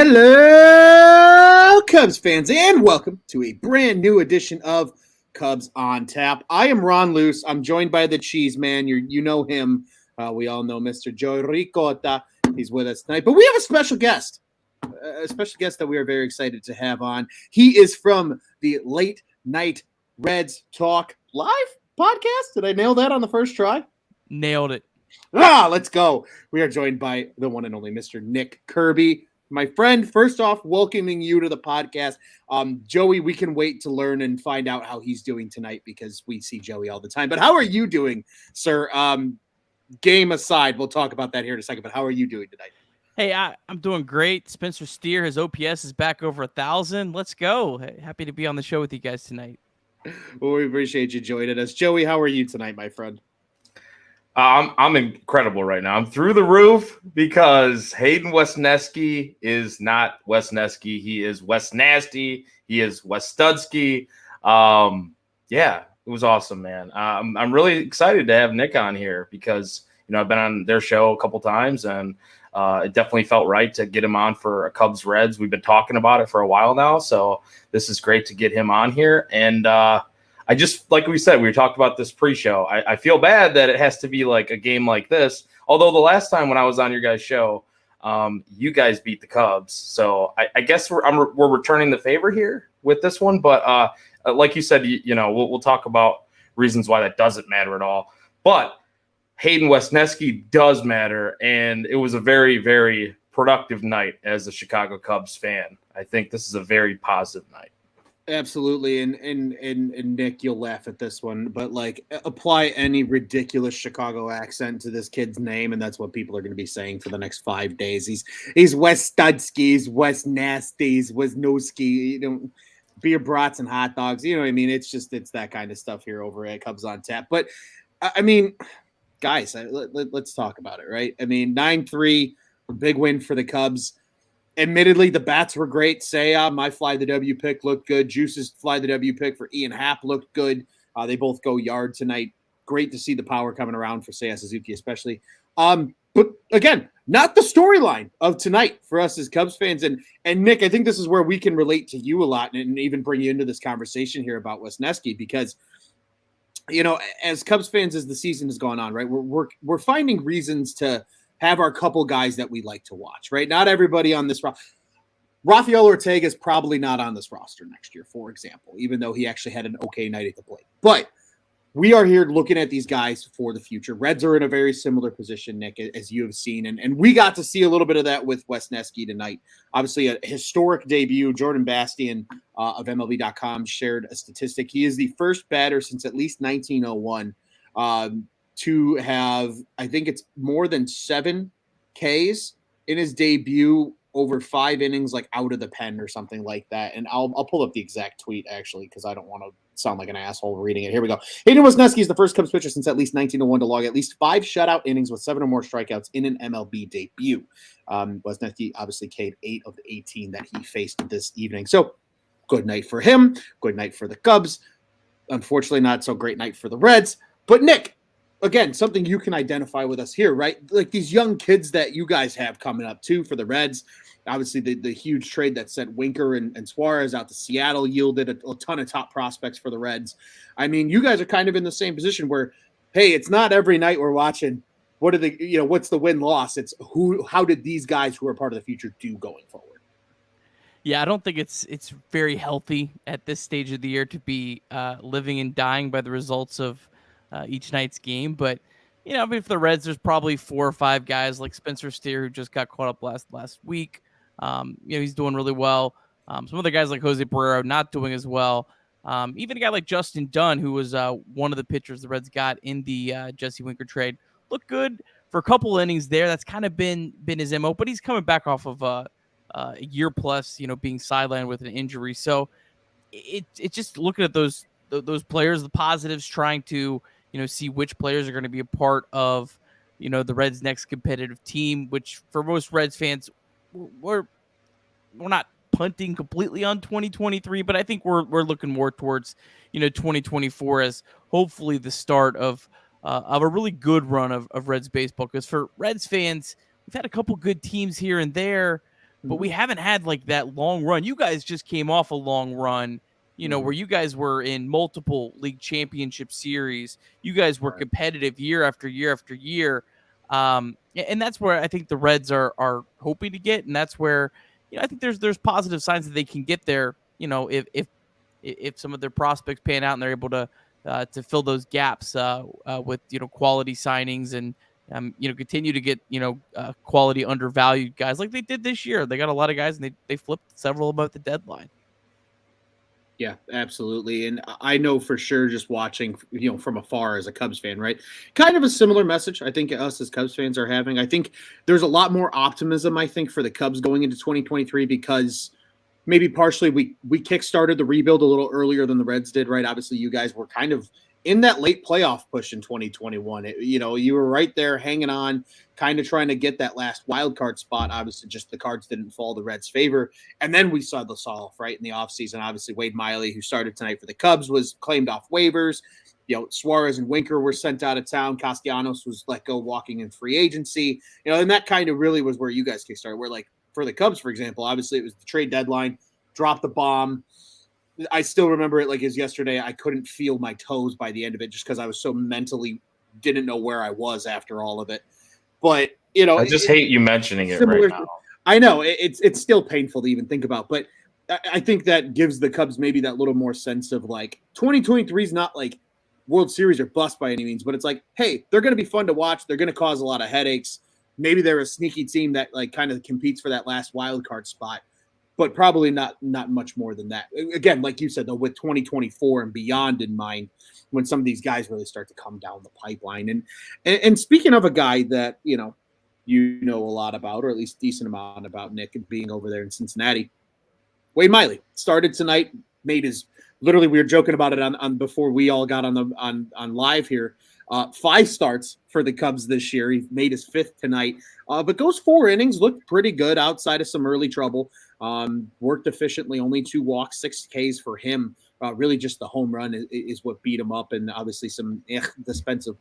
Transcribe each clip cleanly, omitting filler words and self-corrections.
Hello, Cubs fans, and welcome to a brand new edition of Cubs on Tap. I am Ron Luce. I'm joined by the Cheese Man. You know him. We all know Mr. Joe Ricotta. He's with us tonight. But we have a special guest that we are very excited to have on. He is from the Late Night Reds Talk Live podcast. Did I nail that on the first try? Nailed it. Let's go. We are joined by the one and only Mr. Nick Kirby. My friend, first off, welcoming you to the podcast. Joey, we can wait to learn and find out how he's doing tonight because we see Joey all the time. But how are you doing, sir? Game aside, we'll talk about that here in a second, but how are you doing tonight? Hey, I'm doing great. Spencer Steer, his OPS is back over 1,000. Let's go. Happy to be on the show with you guys tonight. Well, we appreciate you joining us. Joey, how are you tonight, my friend? I'm incredible right now. I'm through the roof because Hayden Wesneski is not Wesneski. He is Wes Nasty. He is Wes Studsky. Yeah, it was awesome, man. I'm really excited to have Nick on here because, I've been on their show a couple times and it definitely felt right to get him on for a Cubs Reds. We've been talking about it for a while now, so this is great to get him on here. And I just, like we said, we talked about this pre-show. I feel bad that it has to be like a game like this. Although the last time when I was on your guys' show, you guys beat the Cubs. So I guess we're returning the favor here with this one. But like you said, we'll talk about reasons why that doesn't matter at all. But Hayden Wesneski does matter, and it was a very, very productive night as a Chicago Cubs fan. I think this is a very positive night. Absolutely, and Nick, you'll laugh at this one, but like apply any ridiculous Chicago accent to this kid's name, and that's what people are going to be saying for the next 5 days. He's Wes Studskis, Wes Nasties, Wes Noski, beer brats and hot dogs. You know what I mean? It's that kind of stuff here over at Cubs on Tap. But I mean, guys, let's talk about it, right? I mean, 9-3, a big win for the Cubs. Admittedly, the bats were great. Seiya, my fly the W pick, looked good. Juice's fly the W pick for Ian Happ looked good. They both go yard tonight. Great to see the power coming around for Seiya Suzuki especially. But again, not the storyline of tonight for us as Cubs fans. And Nick, I think this is where we can relate to you a lot and even bring you into this conversation here about Wesneski because, as Cubs fans, as the season has gone on, right, we're finding reasons to have our couple guys that we like to watch, right? Not everybody on this roster. Rafael Ortega is probably not on this roster next year, for example, even though he actually had an okay night at the plate. But we are here looking at these guys for the future. Reds are in a very similar position, Nick, as you have seen. And we got to see a little bit of that with Wesneski tonight. Obviously, a historic debut. Jordan Bastian of MLB.com shared a statistic. He is the first batter since at least 1901 to have, I think it's more than 7 Ks in his debut over 5 innings, like out of the pen or something like that. And I'll pull up the exact tweet, actually, because I don't want to sound like an asshole reading it. Here we go. Hayden Wesneski is the first Cubs pitcher since at least 1901 to log at least 5 shutout innings with 7 or more strikeouts in an MLB debut. Wesneski obviously K'd 8 of the 18 that he faced this evening. So good night for him. Good night for the Cubs. Unfortunately, not so great night for the Reds. But Nick, again, something you can identify with us here, right? Like these young kids that you guys have coming up too for the Reds. Obviously, the huge trade that sent Winker and Suarez out to Seattle yielded a ton of top prospects for the Reds. I mean, you guys are kind of in the same position where, hey, it's not every night we're watching what's the win-loss. It's how did these guys who are part of the future do going forward? Yeah, I don't think it's very healthy at this stage of the year to be living and dying by the results of each night's game. But, I mean, for the Reds, there's probably 4 or 5 guys like Spencer Steer who just got caught up last week. He's doing really well. Some other guys like Jose Barrero not doing as well. Even a guy like Justin Dunn, who was one of the pitchers the Reds got in the Jesse Winker trade, looked good for a couple innings there. That's kind of been his MO, but he's coming back off of a year plus, being sidelined with an injury. So it's just looking at those players, the positives, trying to see which players are going to be a part of the Reds' next competitive team. Which for most Reds fans, we're not punting completely on 2023, but I think we're looking more towards 2024 as hopefully the start of a really good run of Reds baseball. Because for Reds fans, we've had a couple good teams here and there, but we haven't had like that long run. You guys just came off a long run, where you guys were in multiple league championship series. You guys were competitive year after year after year. And that's where I think the Reds are hoping to get. And that's where, I think there's positive signs that they can get there, if some of their prospects pan out and they're able to fill those gaps with, quality signings and, continue to get, quality undervalued guys like they did this year. They got a lot of guys and they flipped several of them at the deadline. Yeah, absolutely. And I know for sure, just watching, from afar as a Cubs fan, right? Kind of a similar message I think us as Cubs fans are having. I think there's a lot more optimism, I think, for the Cubs going into 2023 because maybe partially we kickstarted the rebuild a little earlier than the Reds did, right? Obviously, you guys were kind of in that late playoff push in 2021. You were right there hanging on, kind of trying to get that last wild card spot. Obviously, just the cards didn't fall the Reds' favor. And then we saw the off, right, in the offseason. Obviously, Wade Miley, who started tonight for the Cubs, was claimed off waivers. Suarez and Winker were sent out of town. Castellanos was let go walking in free agency. And that kind of really was where you guys kickstarted. Where, like, for the Cubs, for example, obviously it was the trade deadline, dropped the bomb. I still remember it like as yesterday. I couldn't feel my toes by the end of it just because I was so mentally didn't know where I was after all of it. But, I just hate you mentioning it right now. I know it's still painful to even think about, but I think that gives the Cubs maybe that little more sense of like 2023 is not like World Series or bust by any means, but it's like, hey, they're going to be fun to watch. They're going to cause a lot of headaches. Maybe they're a sneaky team that like kind of competes for that last wild card spot. But probably not much more than that. Again, like you said, though, with 2024 and beyond in mind, when some of these guys really start to come down the pipeline. And speaking of a guy that, you know a lot about, or at least decent amount about, Nick, being over there in Cincinnati, Wade Miley started tonight, made his literally, we were joking about it on before we all got on live here. 5 starts for the Cubs this year. He made his 5th tonight, but goes 4 innings, looked pretty good outside of some early trouble. Worked efficiently, only 2 walks, 6 Ks for him. Really just the home run is what beat him up, and obviously some defensive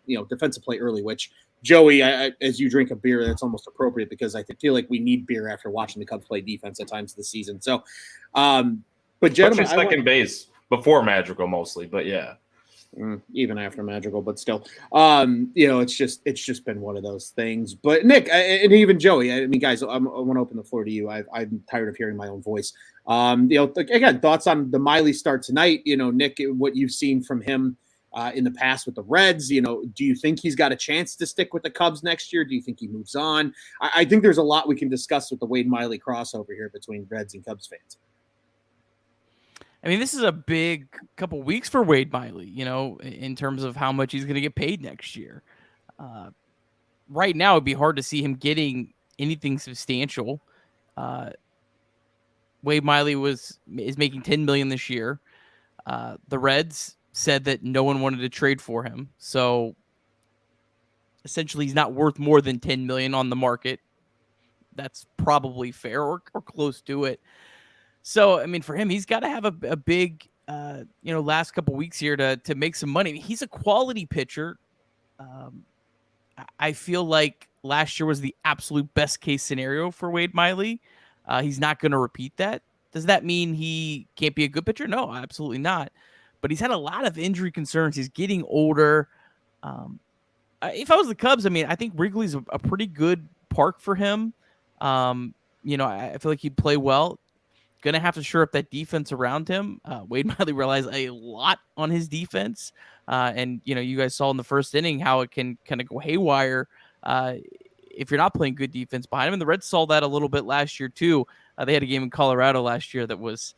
play early, which Joey, as you drink a beer, that's almost appropriate because I feel like we need beer after watching the Cubs play defense at times this season. So, but gentlemen, second base before Madrigal mostly, but yeah. Even after Madrigal, but still, it's just been one of those things. But Nick and even Joey, I mean, guys, I want to open the floor to you. I'm tired of hearing my own voice. Again, thoughts on the Miley start tonight. Nick, what you've seen from him in the past with the Reds. Do you think he's got a chance to stick with the Cubs next year? Do you think he moves on? I think there's a lot we can discuss with the Wade Miley crossover here between Reds and Cubs fans. I mean, this is a big couple weeks for Wade Miley, in terms of how much he's going to get paid next year. Right now, it'd be hard to see him getting anything substantial. Wade Miley is making $10 million this year. The Reds said that no one wanted to trade for him, so essentially, he's not worth more than $10 million on the market. That's probably fair or close to it. So, I mean, for him, he's got to have a big, last couple weeks here to make some money. He's a quality pitcher. I feel like last year was the absolute best case scenario for Wade Miley. He's not going to repeat that. Does that mean he can't be a good pitcher? No, absolutely not. But he's had a lot of injury concerns. He's getting older. If I was the Cubs, I mean, I think Wrigley's a pretty good park for him. I feel like he'd play well. Going to have to shore up that defense around him. Wade Miley relies a lot on his defense. And, you guys saw in the first inning how it can kind of go haywire if you're not playing good defense behind him. And the Reds saw that a little bit last year, too. They had a game in Colorado last year that was,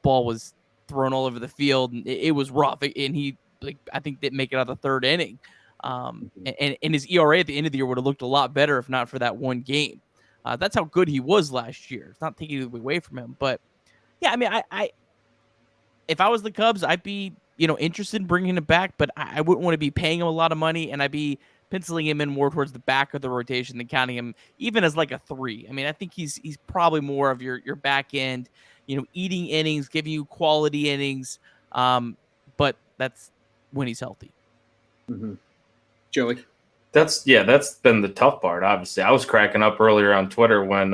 ball was thrown all over the field. And it was rough. And he, I think, didn't make it out of the 3rd inning. And his ERA at the end of the year would have looked a lot better if not for that one game. That's how good he was last year. It's not taking it away from him, but yeah, I mean, I if I was the Cubs, I'd be, interested in bringing him back, but I wouldn't want to be paying him a lot of money, and I'd be penciling him in more towards the back of the rotation than counting him even as like a 3. I mean, I think he's probably more of your back end, eating innings, giving you quality innings, but that's when he's healthy. Mm-hmm. Joey. That's been the tough part, obviously. I was cracking up earlier on Twitter when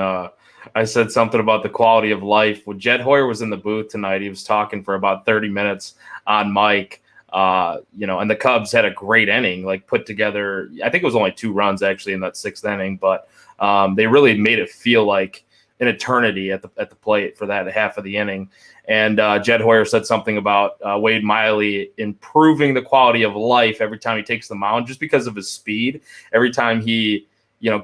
I said something about the quality of life. When Jed Hoyer was in the booth tonight, he was talking for about 30 minutes on mic. And the Cubs had a great inning, like put together. I think it was only 2 runs actually in that 6th inning, but they really made it feel like an eternity at the plate for that half of the inning. And Jed Hoyer said something about Wade Miley improving the quality of life every time he takes the mound, just because of his speed. Every time he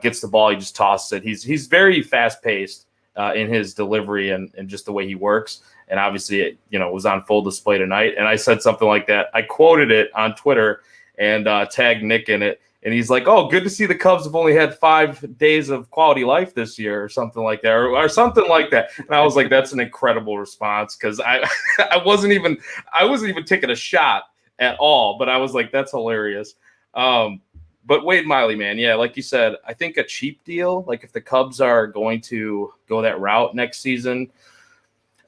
gets the ball, he just tosses it. He's very fast paced in his delivery and just the way he works. And obviously, it was on full display tonight. And I said something like that. I quoted it on Twitter and tagged Nick in it. And he's like, "Oh, good to see the Cubs have only had 5 days of quality life this year," or something like that, or something like that. And I was like, "That's an incredible response," because I wasn't even taking a shot at all. But I was like, "That's hilarious." But Wade Miley, man, yeah, like you said, I think a cheap deal. Like if the Cubs are going to go that route next season,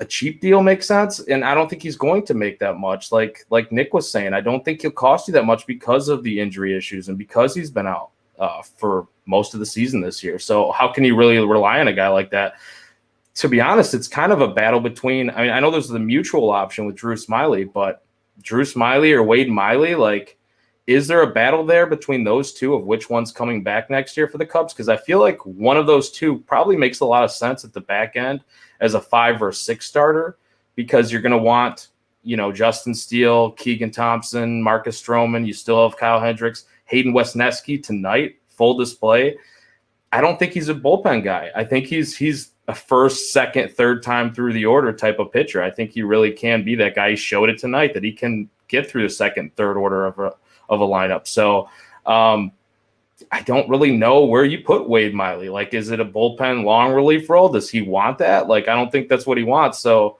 a cheap deal makes sense, and I don't think he's going to make that much. Like Nick was saying, I don't think he'll cost you that much because of the injury issues and because he's been out for most of the season this year. So how can you really rely on a guy like that? To be honest, it's kind of a battle between. I mean, I know there's the mutual option with Drew Smyly, but Drew Smyly or Wade Miley, like, is there a battle there between those two of which one's coming back next year for the Cubs? Because I feel like one of those two probably makes a lot of sense at the back end as a 5 or 6 starter, because you're going to want, Justin Steele, Keegan Thompson, Marcus Stroman. You still have Kyle Hendricks, Hayden Wesneski tonight, full display. I don't think he's a bullpen guy. I think he's a first, second, third time through the order type of pitcher. I think he really can be that guy. He showed it tonight that he can get through the second, third order of a lineup. So I don't really know where you put Wade Miley. Like, is it a bullpen long relief role? Does he want that? Like, I don't think that's what he wants. So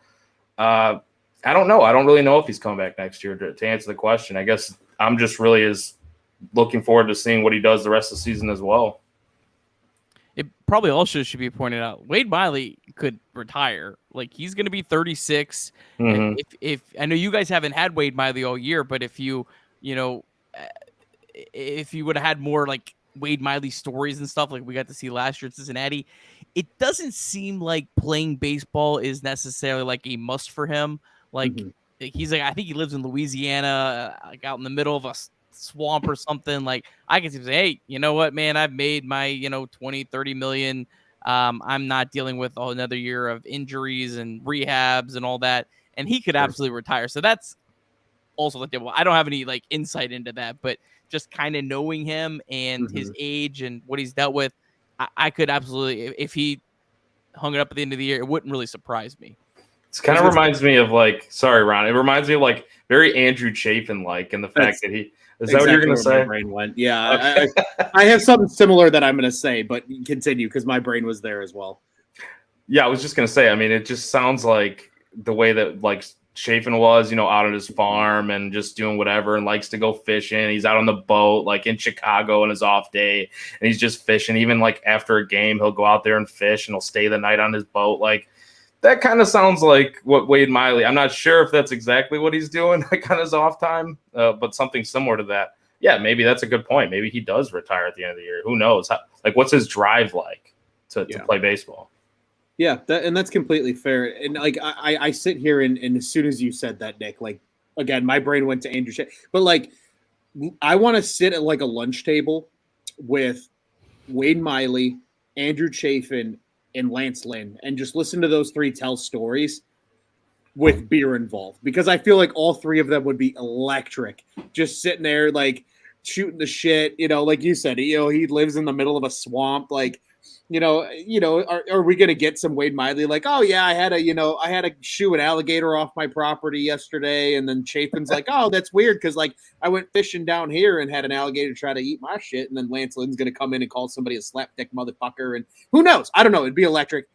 I don't know. I don't really know if he's coming back next year to answer the question. I guess I'm just really looking forward to seeing what he does the rest of the season as well. It probably also should be pointed out, Wade Miley could retire. Like, he's going to be 36. Mm-hmm. If I know you guys haven't had Wade Miley all year, but if you would have had more like Wade Miley stories and stuff like we got to see last year at Cincinnati, it doesn't seem like playing baseball is necessarily like a must for him. Like he's like, I think he lives in Louisiana, like out in the middle of a swamp or something. Like I can say, hey, you know what, man, I've made my 20, 30 million. I'm not dealing with another year of injuries and rehabs and all that, and he could absolutely retire. So that's also like, well, I don't have any like insight into that, but just kind of knowing him and his age and what he's dealt with, I could absolutely, if he hung it up at the end of the year, it wouldn't really surprise me. It kind of reminds me of like, sorry, Ron, it reminds me of like very Andrew Chafin like, and the fact that he is exactly that what you're going to say? My brain went. Yeah, okay. I have something similar that I'm going to say, but continue because my brain was there as well. Yeah, I was just going to say, I mean, it just sounds like the way that like Chafin was, out on his farm and just doing whatever and likes to go fishing. He's out on the boat, like in Chicago on his off day, and he's just fishing. Even like after a game, he'll go out there and fish and he'll stay the night on his boat. Like that kind of sounds like what Wade Miley, I'm not sure if that's exactly what he's doing like on his off time, but something similar to that. Yeah, maybe that's a good point. Maybe he does retire at the end of the year. Who knows? What's his drive like to play baseball? Yeah, that's completely fair. And like I sit here and as soon as you said that, Nick, like again, my brain went to Andrew Chafin. But like I want to sit at like a lunch table with Wade Miley, Andrew Chafin, and Lance Lynn and just listen to those 3 tell stories with beer involved. Because I feel like all 3 of them would be electric. Just sitting there like shooting the shit, like you said, he lives in the middle of a swamp, like are we going to get some Wade Miley? Like, oh yeah, I had to shoo an alligator off my property yesterday. And then Chafin's like, oh, that's weird. Cause like I went fishing down here and had an alligator try to eat my shit. And then Lance Lynn's going to come in and call somebody a slapdick motherfucker. And who knows? I don't know. It'd be electric.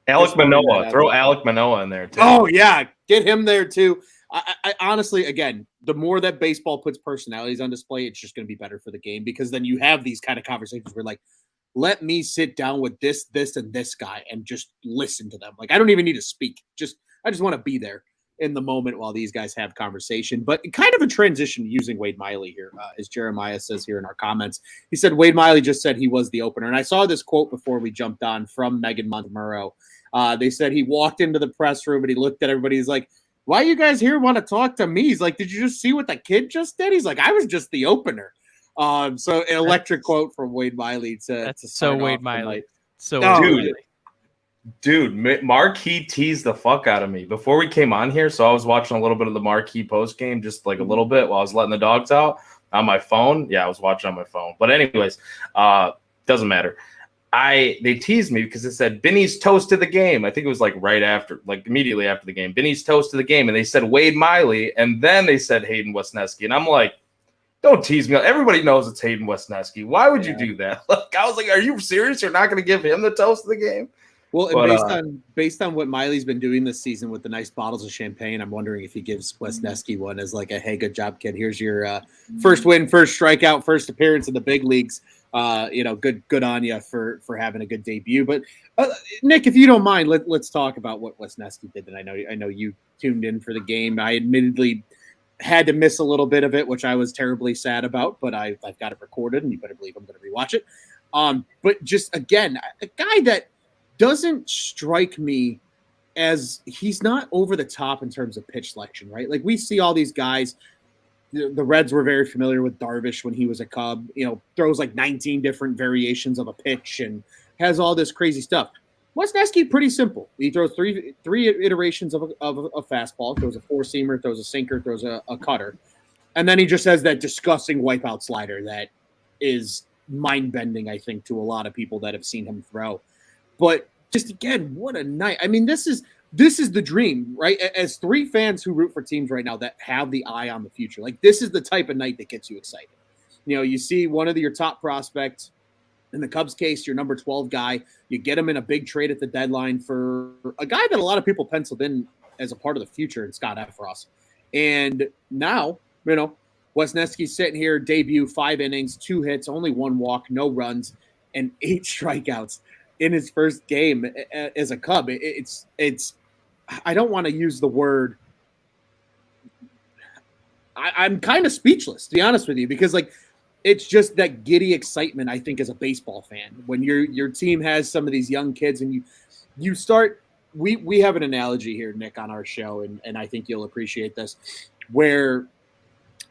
Alek Manoah, throw Alek Manoah in there too. Oh yeah. Get him there too. I honestly, again, the more that baseball puts personalities on display, it's just going to be better for the game because then you have these kind of conversations where like, let me sit down with this, and this guy and just listen to them. Like, I don't even need to speak. I just want to be there. in the moment while these guys have conversation. But kind of a transition using Wade Miley here, as Jeremiah says here in our comments. He said Wade Miley just said he was the opener. And I saw this quote before we jumped on from Megan Montemurro. They said he walked into the press room and he looked at everybody. He's like, why you guys here want to talk to me? He's like, did you just see what the kid just did? He's like, I was just the opener. So an electric quote from Wade Miley to so Wade Miley. So Dude, Marquee teased the fuck out of me before we came on here. So I was watching a little bit of the Marquee post game, just like a little bit while I was letting the dogs out on my phone. Yeah, I was watching on my phone. But anyways, doesn't matter. They teased me because it said Benny's toast to the game. I think it was like right after, like immediately after the game. Benny's toast to the game. And they said Wade Miley. And then they said Hayden Wesneski. And I'm like, don't tease me. Everybody knows it's Hayden Wesneski. Why would you do that? Like, I was like, are you serious? You're not going to give him the toast of the game? Well, and based on what Miley's been doing this season with the nice bottles of champagne, I'm wondering if he gives Wesneski one as like a, hey, good job, kid. Here's your first win, first strikeout, first appearance in the big leagues. Good on you for having a good debut. But Nick, if you don't mind, let's talk about what Wesneski did. And I know you tuned in for the game. I admittedly had to miss a little bit of it, which I was terribly sad about. But I've got it recorded, and you better believe I'm going to rewatch it. But just again, a guy that doesn't strike me as he's not over the top in terms of pitch selection, right? Like we see all these guys. The Reds were very familiar with Darvish when he was a Cub, throws like 19 different variations of a pitch and has all this crazy stuff. Wesneski, pretty simple. He throws three iterations of a fastball, throws a four-seamer, throws a sinker, throws a cutter. And then he just has that disgusting wipeout slider that is mind-bending, I think, to a lot of people that have seen him throw. But just again, what a night. I mean, this is the dream, right? As three fans who root for teams right now that have the eye on the future, like this is the type of night that gets you excited. You see one of your top prospects, in the Cubs case, your number 12 guy, you get him in a big trade at the deadline for a guy that a lot of people penciled in as a part of the future in Scott Efros. And now, Wesneski's sitting here, debut, 5 innings, 2 hits, only 1 walk, no runs, and 8 strikeouts in his first game as a Cub. It's I don't want to use the word. I'm kind of speechless, to be honest with you, because like it's just that giddy excitement, I think, as a baseball fan, when your team has some of these young kids and you start. We have an analogy here, Nick, on our show, and I think you'll appreciate this, where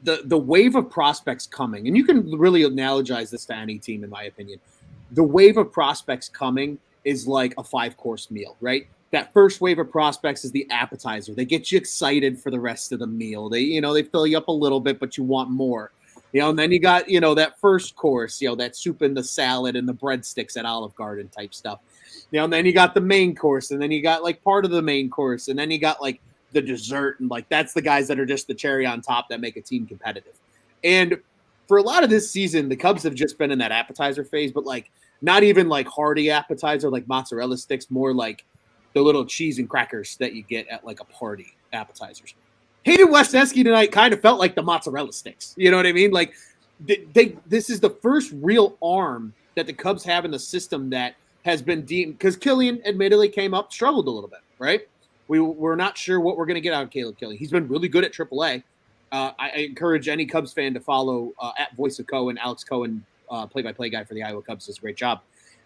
the wave of prospects coming, and you can really analogize this to any team, in my opinion. The wave of prospects coming is like a 5-course meal, right? That first wave of prospects is the appetizer. They get you excited for the rest of the meal. They fill you up a little bit, but you want more. And then you got, that first course, that soup and the salad and the breadsticks at Olive Garden type stuff. And then you got the main course, and then you got like part of the main course, and then you got like the dessert, and like that's the guys that are just the cherry on top that make a team competitive. And for a lot of this season, the Cubs have just been in that appetizer phase, but like not even like hearty appetizer like mozzarella sticks, more like the little cheese and crackers that you get at like a party appetizers. Hayden Wesneski tonight kind of felt like the mozzarella sticks. You know what I mean? Like this is the first real arm that the Cubs have in the system that has been deemed, because Killian admittedly came up, struggled a little bit, right? We're not sure what we're going to get out of Caleb Killian. He's been really good at AAA. I encourage any Cubs fan to follow at Voice of Cohen, Alex Cohen, play-by-play guy for the Iowa Cubs, does a great job.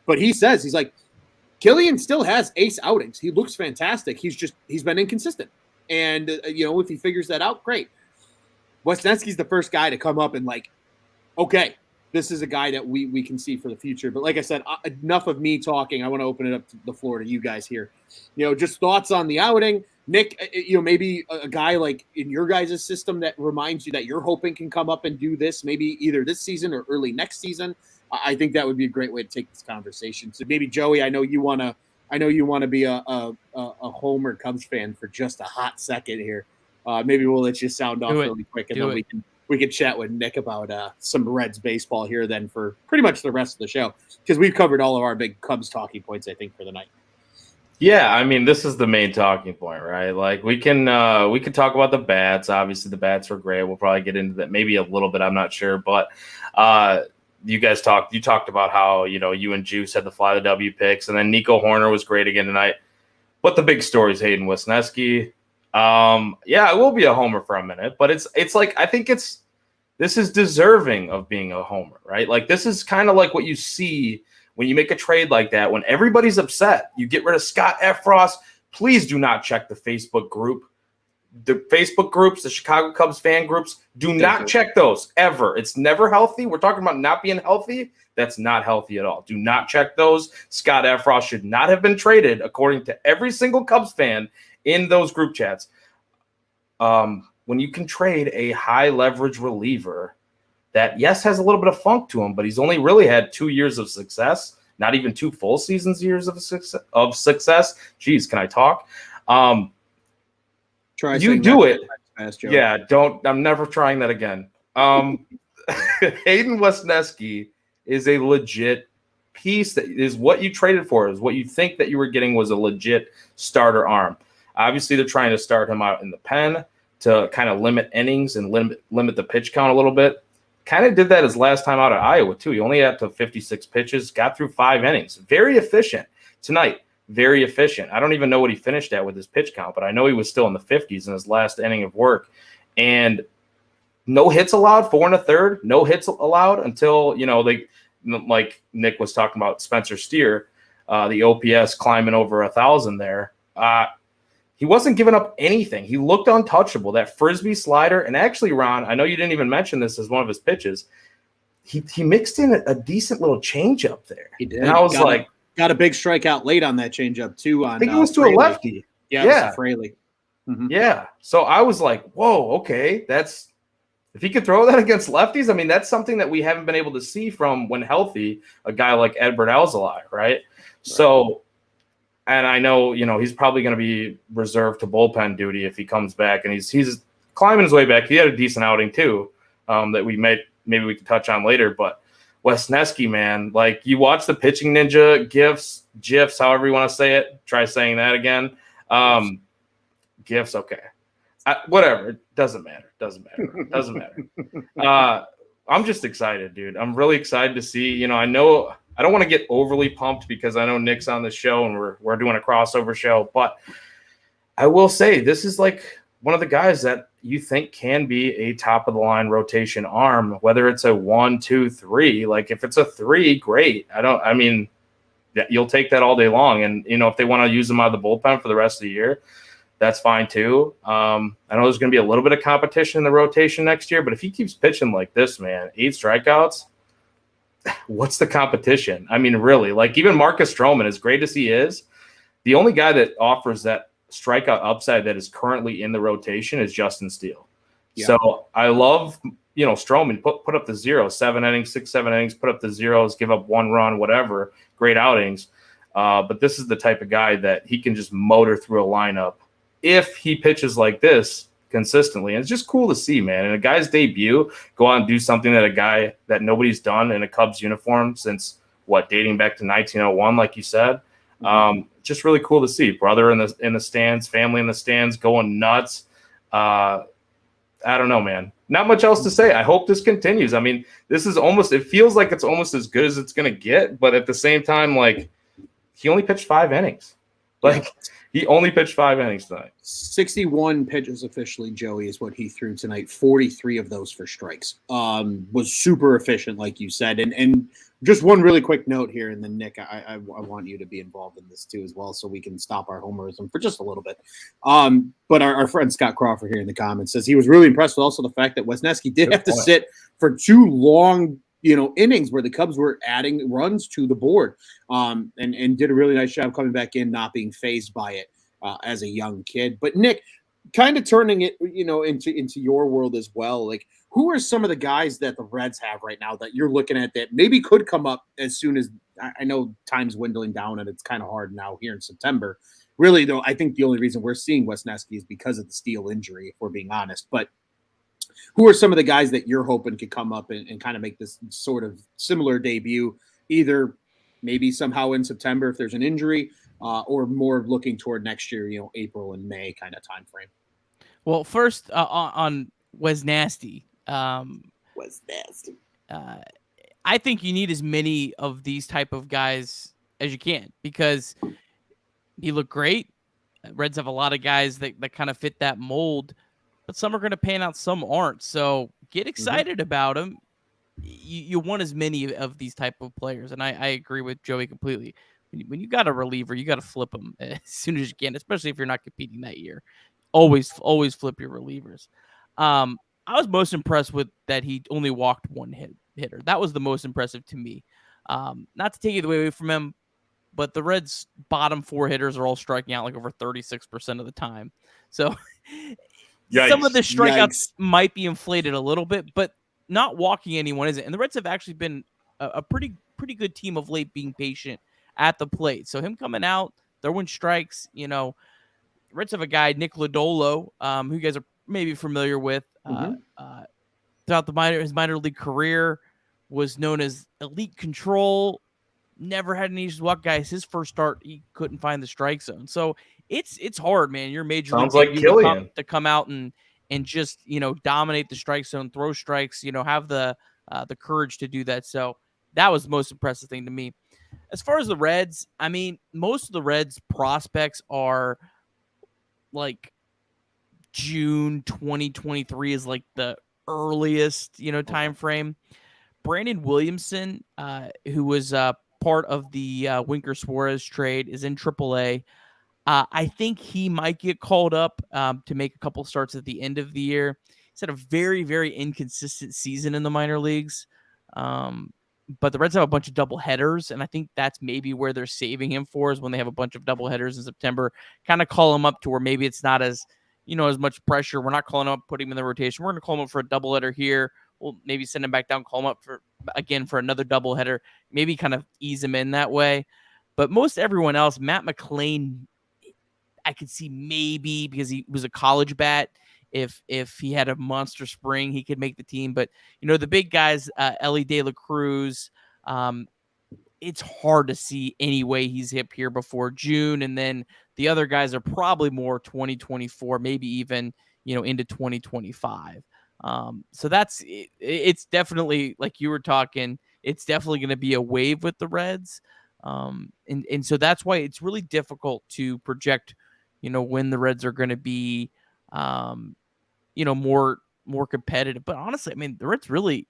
But he's like, Killian still has ace outings. He looks fantastic. He's been inconsistent. And, if he figures that out, great. Wesneski's the first guy to come up and like, okay, this is a guy that we can see for the future. But like I said, enough of me talking. I want to open it up to the floor to you guys here. Just thoughts on the outing. Nick, maybe a guy like in your guys' system that reminds you that you're hoping can come up and do this, maybe either this season or early next season. I think that would be a great way to take this conversation. So maybe Joey, I know you want to be a Homer Cubs fan for just a hot second here. Maybe we'll let you sound off really quick, and then we can chat with Nick about some Reds baseball here then for pretty much the rest of the show, because we've covered all of our big Cubs talking points, I think, for the night. Yeah, I mean, this is the main talking point, right? Like we can talk about the bats. Obviously, the bats were great. We'll probably get into that maybe a little bit. I'm not sure, but you talked about how you and Juice had the fly the W picks, and then Nico Horner was great again tonight. But the big story is Hayden Wesneski. Yeah, I will be a homer for a minute, but it's like I think this is deserving of being a homer, right? Like this is kind of like what you see when you make a trade like that, when everybody's upset. You get rid of Scott Effross. Please do not check the Facebook group. The Facebook groups, the Chicago Cubs fan groups, do not check those ever. It's never healthy. We're talking about not being healthy. That's not healthy at all. Do not check those. Scott Effross should not have been traded, according to every single Cubs fan in those group chats. When you can trade a high leverage reliever that, yes, has a little bit of funk to him, but he's only really had 2 years of success, not even 2 full seasons years of success. Jeez, can I talk? Try you do it. Fast, yeah, don't. I'm never trying that again. Hayden Wesneski is a legit piece. That is what you traded for. Is what you think that you were getting was a legit starter arm. Obviously, they're trying to start him out in the pen to kind of limit innings and limit the pitch count a little bit. Kind of did that his last time out at Iowa, too. He only had to 56 pitches, got through 5 innings. Very efficient tonight. Very efficient. I don't even know what he finished at with his pitch count, but I know he was still in the 50s in his last inning of work. And no hits allowed, 4 1/3. No hits allowed until, they, like Nick was talking about Spencer Steer, the OPS climbing over 1,000 there. He wasn't giving up anything. He looked untouchable. That frisbee slider, and actually, Ron, I know you didn't even mention this as one of his pitches. He mixed in a decent little changeup there. He did. And I was got a big strikeout late on that changeup too. I think it was to a lefty. Yeah. Fraley. Mm-hmm. Yeah. So I was like, whoa, okay. If he could throw that against lefties, I mean, that's something that we haven't been able to see from when healthy, a guy like Edward Alzolay, right? So, and I know, he's probably going to be reserved to bullpen duty if he comes back, and he's climbing his way back. He had a decent outing too, that maybe we can touch on later, but Wesneski, man, like you watch the Pitching Ninja GIFs, however you want to say it. Try saying that again. GIFs, okay. Whatever. It doesn't matter. I'm just excited, dude. I'm really excited to see. I know I don't want to get overly pumped because I know Nick's on the show and we're doing a crossover show, but I will say this is like one of the guys that you think can be a top of the line rotation arm, whether it's a 1, 2, 3. Like if it's a 3, great. You'll take that all day long. And if they want to use him out of the bullpen for the rest of the year, that's fine too. I know there's going to be a little bit of competition in the rotation next year, but if he keeps pitching like this, man, 8 strikeouts, what's the competition? I mean, really, like even Marcus Stroman, as great as he is, the only guy that offers that strikeout upside that is currently in the rotation is Justin Steele. Yeah. So I love, Stroman put up the 0, 7 innings, 6, 7 innings, put up the 0s, give up 1 run, whatever, great outings. But this is the type of guy that he can just motor through a lineup if he pitches like this consistently. And it's just cool to see, man. And a guy's debut, go out and do something that a guy that nobody's done in a Cubs uniform since dating back to 1901, like you said. Just really cool to see. Brother in the stands, family in the stands, going nuts. I don't know, man. Not much else to say. I hope this continues. I mean, it feels like it's almost as good as it's going to get, but at the same time, like, he only pitched 5 innings. He only pitched 5 innings tonight. 61 pitches officially, Joey, is what he threw tonight. 43 of those for strikes. Was super efficient, like you said. And just one really quick note here, and then Nick, I want you to be involved in this too as well, so we can stop our homerism for just a little bit. But our friend Scott Crawford here in the comments says he was really impressed with also the fact that Wesneski did have to sit for 2 long innings where the Cubs were adding runs to the board, and did a really nice job coming back in, not being fazed by it as a young kid. But Nick, kind of turning it, into your world as well. Like, who are some of the guys that the Reds have right now that you're looking at that maybe could come up as soon as, I know time's dwindling down and it's kind of hard now here in September. Really, though, I think the only reason we're seeing Wesneski is because of the Steele injury, if we're being honest. But who are some of the guys that you're hoping could come up and kind of make this sort of similar debut, either maybe somehow in September if there's an injury, or more looking toward next year, April and May kind of time frame? Well, first on Wesneski. I think you need as many of these type of guys as you can because he looked great. Reds have a lot of guys that kind of fit that mold, but some are going to pan out, some aren't. So get excited about them. You want as many of these type of players, and I agree with Joey completely. When you got a reliever, you got to flip them as soon as you can, especially if you're not competing that year. Always flip your relievers. I was most impressed with that he only walked one hitter. That was the most impressive to me. Not to take it away from him, but the Reds' bottom 4 hitters are all striking out like over 36% of the time. So some of the strikeouts might be inflated a little bit, but not walking anyone isn't. And the Reds have actually been a pretty good team of late, being patient at the plate. So him coming out, throwing strikes, Reds have a guy, Nick Lodolo, who you guys are maybe familiar with. Throughout his minor league career, was known as elite control. Never had any issues. What guys? His first start, he couldn't find the strike zone. So it's hard, man. Your major sounds league like Killian to come out and just dominate the strike zone, throw strikes. Have the courage to do that. So that was the most impressive thing to me. As far as the Reds, I mean, most of the Reds prospects are like June 2023 is like the earliest time frame. Brandon Williamson, who was part of the Winker Suarez trade, is in AAA. I think he might get called up to make a couple starts at the end of the year. He's had a very, very inconsistent season in the minor leagues. But the Reds have a bunch of double headers, and I think that's maybe where they're saving him for, is when they have a bunch of double headers in September. Kind of call him up to where maybe it's not as as much pressure. We're not calling him up, putting him in the rotation. We're going to call him up for a double header here. We'll maybe send him back down, call him up for another double header, maybe kind of ease him in that way. But most everyone else, Matt McLain, I could see maybe, because he was a college bat, if he had a monster spring, he could make the team. But the big guys, Ellie De La Cruz, it's hard to see any way he's hip here before June. And then the other guys are probably more 2024, maybe even into 2025. So that's it's definitely, like you were talking, it's definitely going to be a wave with the Reds. And so that's why it's really difficult to project, when the Reds are going to be, more competitive. But honestly, I mean, the Reds really,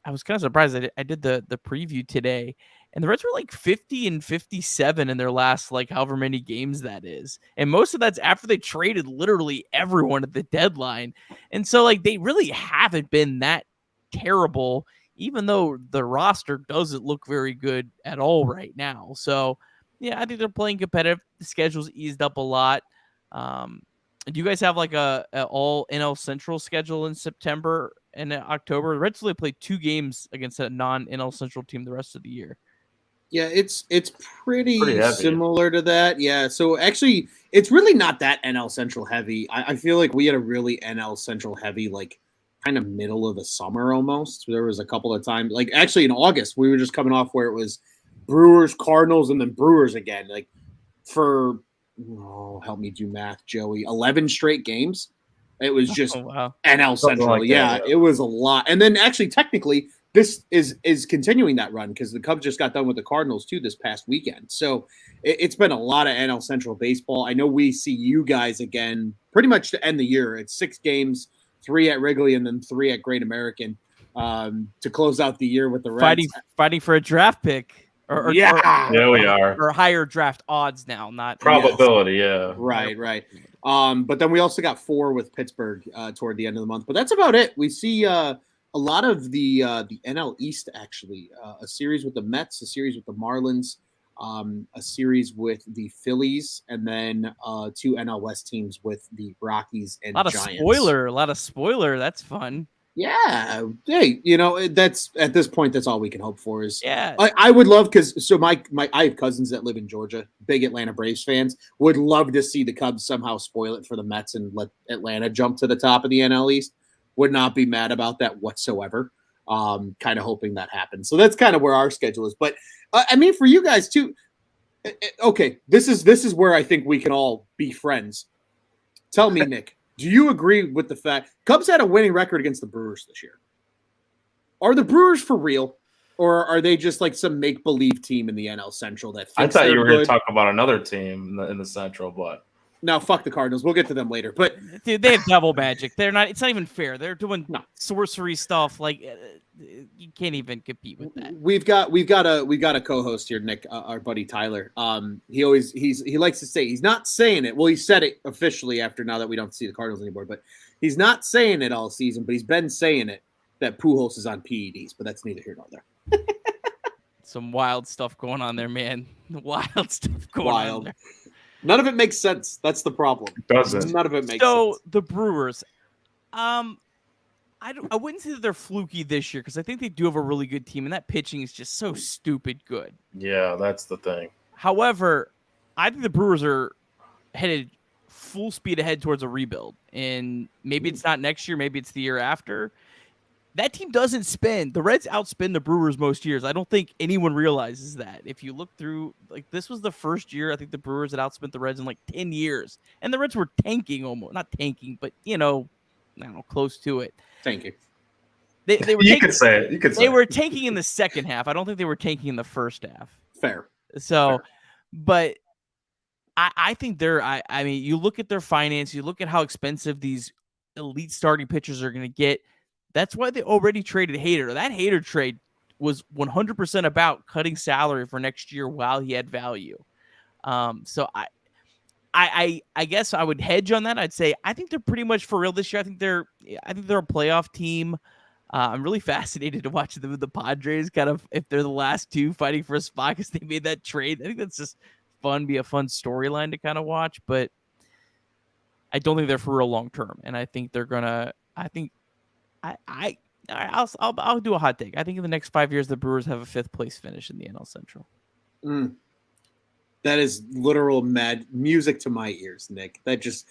I was kind of surprised. I did the preview today, and the Reds were like 50 and 57 in their last, like, however many games that is. And most of that's after they traded literally everyone at the deadline. And so, like, they really haven't been that terrible, even though the roster doesn't look very good at all right now. So, yeah, I think they're playing competitive. The schedule's eased up a lot. Do you guys have like a all NL Central schedule in September and October? The Reds only play 2 games against a non-NL Central team the rest of the year. Yeah, it's pretty similar to that. Yeah, so actually, it's really not that NL Central heavy. I feel like we had a really NL Central heavy, like, kind of middle of the summer almost. There was a couple of times, like, actually in August, we were just coming off where it was Brewers, Cardinals, and then Brewers again. Like, for, help me do math, Joey, 11 straight games. It was just NL Central. Like yeah, it was a lot. And then actually, technically, this is continuing that run, because the Cubs just got done with the Cardinals too this past weekend. So it's been a lot of NL Central baseball. I know we see you guys again pretty much to end the year. It's 6 games, 3 at Wrigley and then 3 at Great American to close out the year with the Reds. Fighting for a draft pick. Or we are. Or higher draft odds now, not probability. Yeah. Right. But then we also got 4 with Pittsburgh toward the end of the month. But that's about it. We see a lot of the NL East, actually. A series with the Mets, a series with the Marlins, a series with the Phillies, and then 2 NL West teams with the Rockies and Giants. A lot of spoiler. That's fun. Yeah. Hey, that's at this point, that's all we can hope for is. Yeah. I would love, because I have cousins that live in Georgia, big Atlanta Braves fans, would love to see the Cubs somehow spoil it for the Mets and let Atlanta jump to the top of the NL East. Would not be mad about that whatsoever. Kind of hoping that happens. So that's kind of where our schedule is. But I mean, for you guys too. Okay, this is where I think we can all be friends. Tell me, Nick. Do you agree with the fact Cubs had a winning record against the Brewers this year? Are the Brewers for real, or are they just like some make-believe team in the NL Central that thinks I thought you were going to talk about another team in the Central, but Now, fuck the Cardinals. We'll get to them later. But dude, they have devil magic. They're not. It's not even fair. They're doing sorcery stuff. Like you can't even compete with that. We've got a co-host here, Nick, our buddy Tyler. He likes to say he's not saying it. Well, he said it officially after now that we don't see the Cardinals anymore. But he's not saying it all season. But he's been saying it that Pujols is on PEDs. But that's neither here nor there. Some wild stuff going on there, man. Wild stuff going on there. None of it makes sense. That's the problem. It doesn't. None of it makes sense. So the Brewers, I wouldn't say that they're fluky this year because I think they do have a really good team, and that pitching is just so stupid good. Yeah, that's the thing. However, I think the Brewers are headed full speed ahead towards a rebuild, and maybe it's not next year, maybe it's the year after. That team doesn't spin. The Reds outspin the Brewers most years. I don't think anyone realizes that. If you look through, like, this was the first year I think the Brewers had outspent the Reds in like 10 years. And the Reds were tanking almost. Not tanking, but, I don't know, close to it. Tanking. They were You could say it. They were tanking in the second half. I don't think they were tanking in the first half. Fair. So, but I think I mean, you look at their finance, you look at how expensive these elite starting pitchers are going to get. That's why they already traded Hader. That Hader trade was 100% about cutting salary for next year while he had value. So I guess I would hedge on that. I'd say I think they're pretty much for real this year. I think they're a playoff team. I'm really fascinated to watch them with the Padres, kind of if they're the last two fighting for a spot because they made that trade. I think that's just fun, be a fun storyline to kind of watch. But I don't think they're for real long term, and I think they're gonna. I'll do a hot take. I think in the next 5 years, the Brewers have a 5th place finish in the NL Central. That is literal mad music to my ears, Nick. That is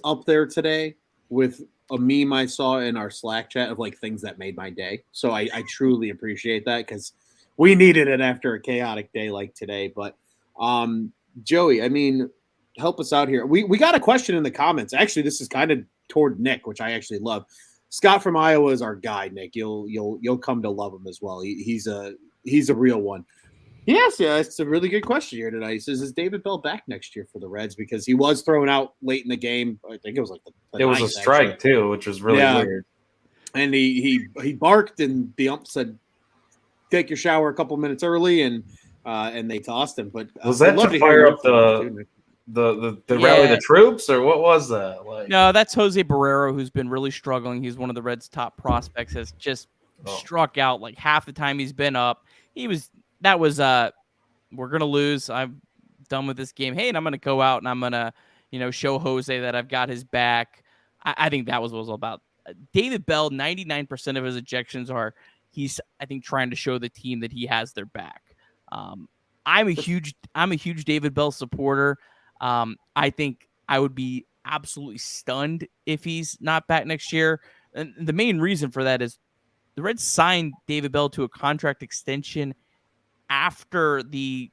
up there today with a meme I saw in our Slack chat of like things that made my day. So I truly appreciate that because we needed it after a chaotic day like today. But Joey, I mean, help us out here. We got a question in the comments. Actually, this is kind of toward Nick, which I actually love. Scott from Iowa is our guy, Nick. You'll come to love him as well. He's a real one. Yes, it's a really good question here tonight. He says, is David Bell back next year for the Reds? Because he was thrown out late in the game. I think it was like it was a strike actually, too, which was really weird. And he barked, and the ump said, "Take your shower a couple minutes early," and they tossed him. But was that to fire up the rally the troops, or what was that? Like, no, that's Jose Barrero, who's been really struggling. He's one of the Reds' top prospects. Has just struck out like half the time he's been up. That was we're gonna lose. I'm done with this game. Hey, and I'm gonna go out and I'm gonna show Jose that I've got his back. I think that was what it was all about. David Bell, 99% of his ejections are he's I think trying to show the team that he has their back. I'm a huge David Bell supporter. I think I would be absolutely stunned if he's not back next year. And the main reason for that is the Reds signed David Bell to a contract extension after the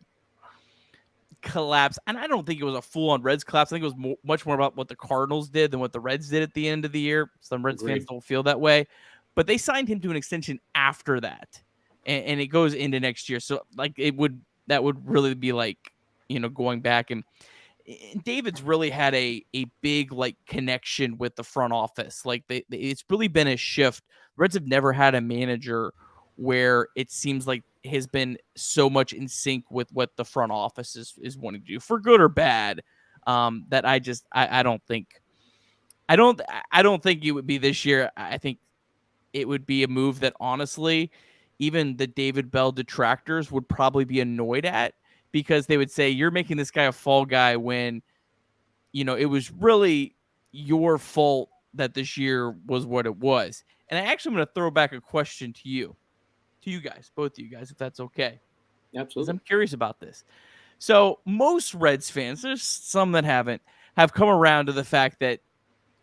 collapse. And I don't think it was a full-on Reds collapse. I think it was much more about what the Cardinals did than what the Reds did at the end of the year. Some Reds fans don't feel that way. But they signed him to an extension after that. And it goes into next year. So like that would really be like, going back and David's really had a big like connection with the front office. Like it's really been a shift. Reds have never had a manager where it seems like has been so much in sync with what the front office is wanting to do, for good or bad. That I don't think it would be this year. I think it would be a move that honestly, even the David Bell detractors would probably be annoyed at, because they would say, you're making this guy a fall guy when, it was really your fault that this year was what it was. And I actually am going to throw back a question to you guys, both of you guys, if that's okay. Absolutely. I'm curious about this. So most Reds fans, there's some that have come around to the fact that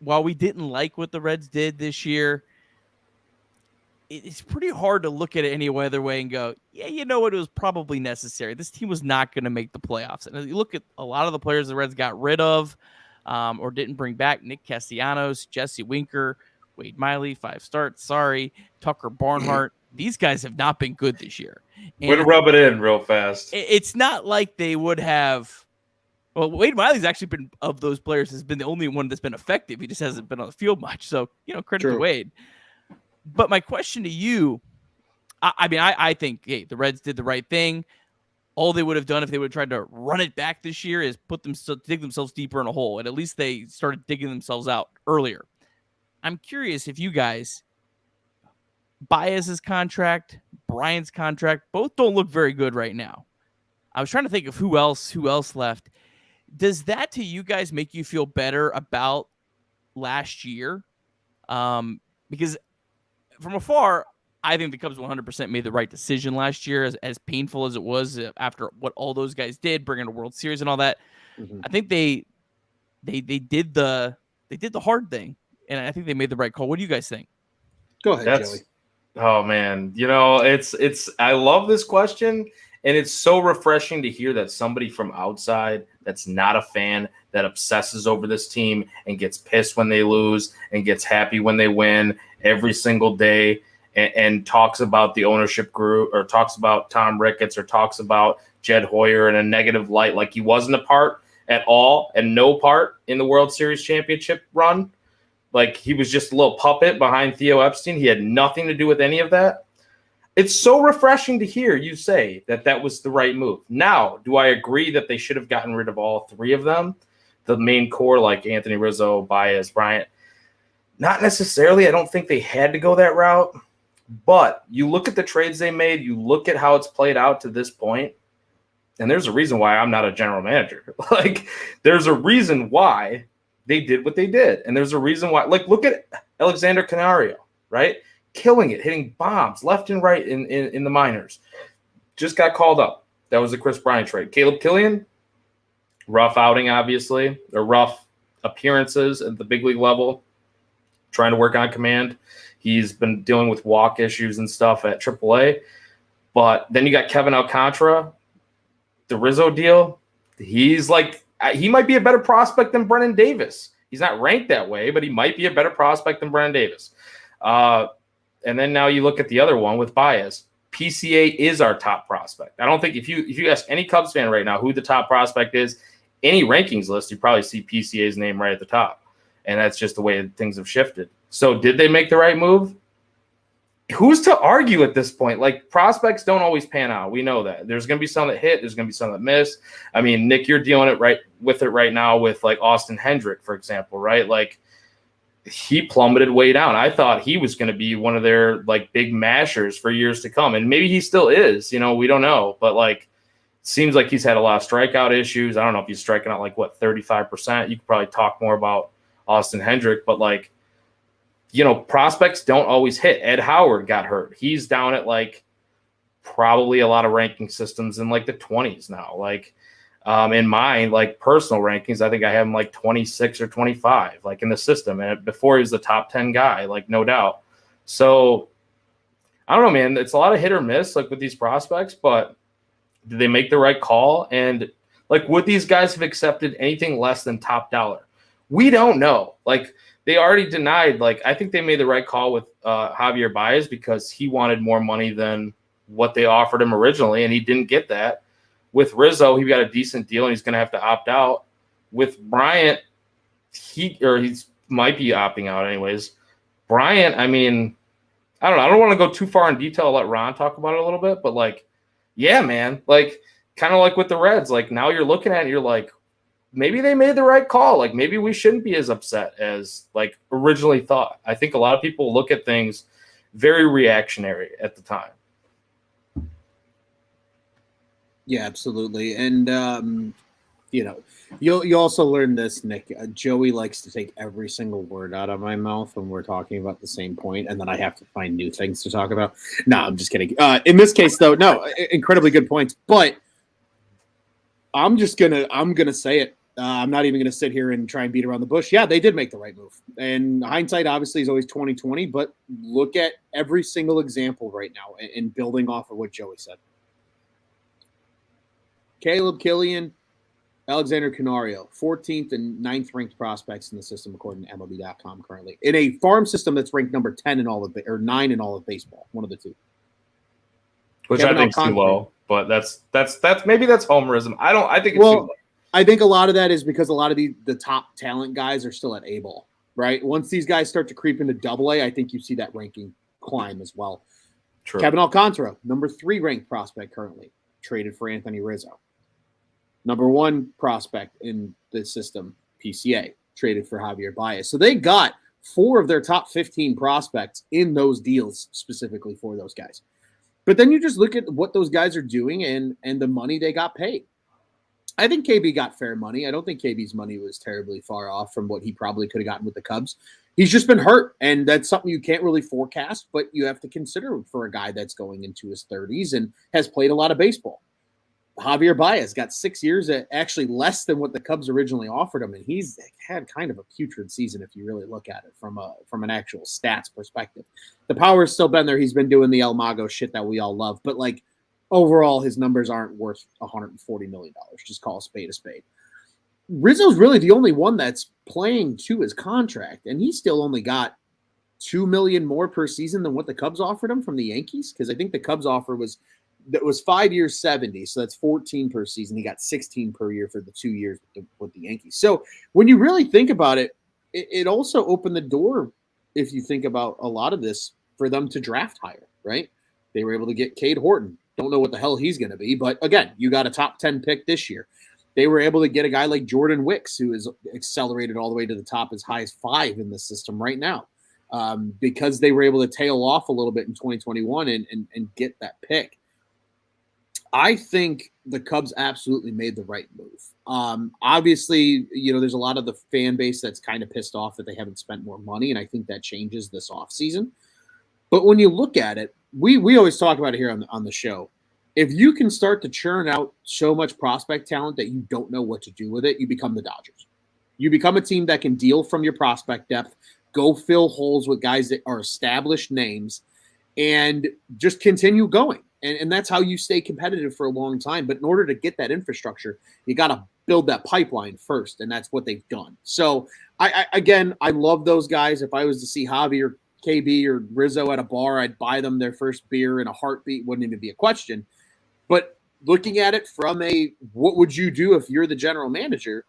while we didn't like what the Reds did this year, it's pretty hard to look at it any other way and go, yeah, it was probably necessary. This team was not going to make the playoffs. And you look at a lot of the players the Reds got rid of or didn't bring back: Nick Castellanos, Jesse Winker, Wade Miley, 5 starts. Sorry, Tucker Barnhart. These guys have not been good this year. Way to rub it in real fast. It's not like they would have Well, Wade Miley's actually been, of those players, has been the only one that's been effective. He just hasn't been on the field much. So, credit to Wade. But my question to you, I think, hey, the Reds did the right thing. All they would have done if they would have tried to run it back this year is dig themselves deeper in a hole. And at least they started digging themselves out earlier. I'm curious if you guys, Baez's contract, Bryant's contract, both don't look very good right now. I was trying to think of who else left. Does that to you guys make you feel better about last year? Because from afar, I think the Cubs 100% made the right decision last year, as painful as it was after what all those guys did, bringing a World Series and all that. Mm-hmm. I think they did the hard thing, and I think they made the right call. What do you guys think? Go ahead, Joey. Oh man, it's I love this question, and it's so refreshing to hear that somebody from outside that's not a fan, that obsesses over this team and gets pissed when they lose and gets happy when they win every single day, and talks about the ownership group, or talks about Tom Ricketts, or talks about Jed Hoyer in a negative light, like he wasn't a part at all and no part in the World Series championship run. Like he was just a little puppet behind Theo Epstein. He had nothing to do with any of that. It's so refreshing to hear you say that was the right move. Now, do I agree that they should have gotten rid of all three of them? The main core, like Anthony Rizzo, Baez, Bryant? Not necessarily. I don't think they had to go that route. But you look at the trades they made, you look at how it's played out to this point, and there's a reason why I'm not a general manager. Like, there's a reason why they did what they did. And there's a reason why. Like, look at Alexander Canario, right? Killing it, hitting bombs left and right in the minors. Just got called up. That was the Chris Bryant trade. Caleb Killian, rough outing, obviously, or rough appearances at the big league level, trying to work on command. He's been dealing with walk issues and stuff at AAA. But then you got Kevin Alcantara, the Rizzo deal. He's like, he might be a better prospect than Brennan Davis. He's not ranked that way, but he might be a better prospect than Brennan Davis. And then now you look at the other one with Baez. PCA is our top prospect. I don't think if you ask any Cubs fan right now who the top prospect is, any rankings list, you probably see PCA's name right at the top. And that's just the way things have shifted. So did they make the right move? Who's to argue at this point? Like, prospects don't always pan out. We know that. There's going to be some that hit. There's going to be some that miss. I mean, Nick, you're dealing with it right now with, like, Austin Hendrick, for example, right? Like, he plummeted way down. I thought he was going to be one of their, like, big mashers for years to come. And maybe he still is. We don't know. But, like, it seems like he's had a lot of strikeout issues. I don't know if he's striking out, like, 35%. You could probably talk more about Austin Hendrick. But, like, prospects don't always hit. Ed Howard got hurt. He's down at, like, probably a lot of ranking systems in, like, the 20s now. Like, in mine, like, personal rankings, I think I have him, like, 26 or 25, like, in the system. And before he was the top 10 guy, like, no doubt. So, I don't know, man. It's a lot of hit or miss, like, with these prospects. But did they make the right call? And, like, would these guys have accepted anything less than top dollar? We don't know. Like, they already denied, like, I think they made the right call with Javier Baez because he wanted more money than what they offered him originally, and he didn't get that. With Rizzo, he got a decent deal, and he's going to have to opt out. With Bryant, he might be opting out anyways. Bryant, I mean, I don't know. I don't want to go too far in detail. I'll let Ron talk about it a little bit, but, like, yeah, man, like, kind of like with the Reds, like, now you're looking at it, you're like, maybe they made the right call. Like, maybe we shouldn't be as upset as, like, originally thought. I think a lot of people look at things very reactionary at the time. Yeah, absolutely. And, you also learn this, Nick. Joey likes to take every single word out of my mouth when we're talking about the same point, and then I have to find new things to talk about. No, I'm just kidding. In this case, though, no, incredibly good points. But I'm gonna say it. I'm not even going to sit here and try and beat around the bush. Yeah, they did make the right move. And hindsight obviously is always 20/20, but look at every single example right now and building off of what Joey said. Caleb Killian, Alexander Canario, 14th and 9th ranked prospects in the system according to MLB.com currently. In a farm system that's ranked number 10 in all of or 9 in all of baseball, one of the two. Which Kevin I think is too low, but that's maybe that's homerism. I think it's too low. I think a lot of that is because a lot of the top talent guys are still at A ball, right? Once these guys start to creep into AA, I think you see that ranking climb as well. True. Kevin Alcantara, number 3 ranked prospect currently, traded for Anthony Rizzo. Number 1 prospect in the system, PCA, traded for Javier Baez. So they got 4 of their top 15 prospects in those deals specifically for those guys. But then you just look at what those guys are doing and the money they got paid. I think KB got fair money. I don't think KB's money was terribly far off from what he probably could have gotten with the Cubs. He's just been hurt, and that's something you can't really forecast, but you have to consider for a guy that's going into his 30s and has played a lot of baseball. Javier Baez got 6 years at actually less than what the Cubs originally offered him, and he's had kind of a putrid season if you really look at it from an actual stats perspective. The power's still been there. He's been doing the El Mago shit that we all love, but like overall, his numbers aren't worth $140 million. Just call a spade a spade. Rizzo's really the only one that's playing to his contract, and he still only got $2 million more per season than what the Cubs offered him from the Yankees, because I think the Cubs offer was 5 years, 70, so that's 14 per season. He got 16 per year for the 2 years with the Yankees. So when you really think about it, it also opened the door, if you think about a lot of this, for them to draft higher, right? They were able to get Cade Horton. Don't know what the hell he's going to be, but again, you got a top 10 pick this year. They were able to get a guy like Jordan Wicks, who is accelerated all the way to the top as high as 5 in the system right now, because they were able to tail off a little bit in 2021 and get that pick. I think the Cubs absolutely made the right move. Obviously, there's a lot of the fan base that's kind of pissed off that they haven't spent more money, and I think that changes this offseason. But when you look at it, we always talk about it here on the show. If you can start to churn out so much prospect talent that you don't know what to do with it, you become the Dodgers. You become a team that can deal from your prospect depth, go fill holes with guys that are established names, and just continue going. And that's how you stay competitive for a long time. But in order to get that infrastructure, you got to build that pipeline first, and that's what they've done. So, I love those guys. If I was to see Javi or KB or Rizzo at a bar, I'd buy them their first beer in a heartbeat. Wouldn't even be a question. But looking at it from what would you do if you're the general manager,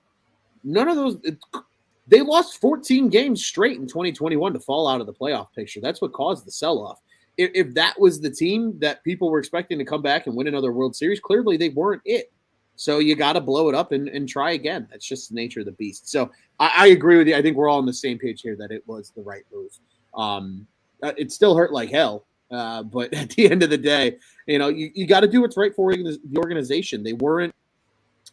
none of those – they lost 14 games straight in 2021 to fall out of the playoff picture. That's what caused the sell-off. If that was the team that people were expecting to come back and win another World Series, clearly they weren't it. So you got to blow it up and try again. That's just the nature of the beast. So I agree with you. I think we're all on the same page here that it was the right move. It still hurt like hell. But at the end of the day, you got to do what's right for the organization. They weren't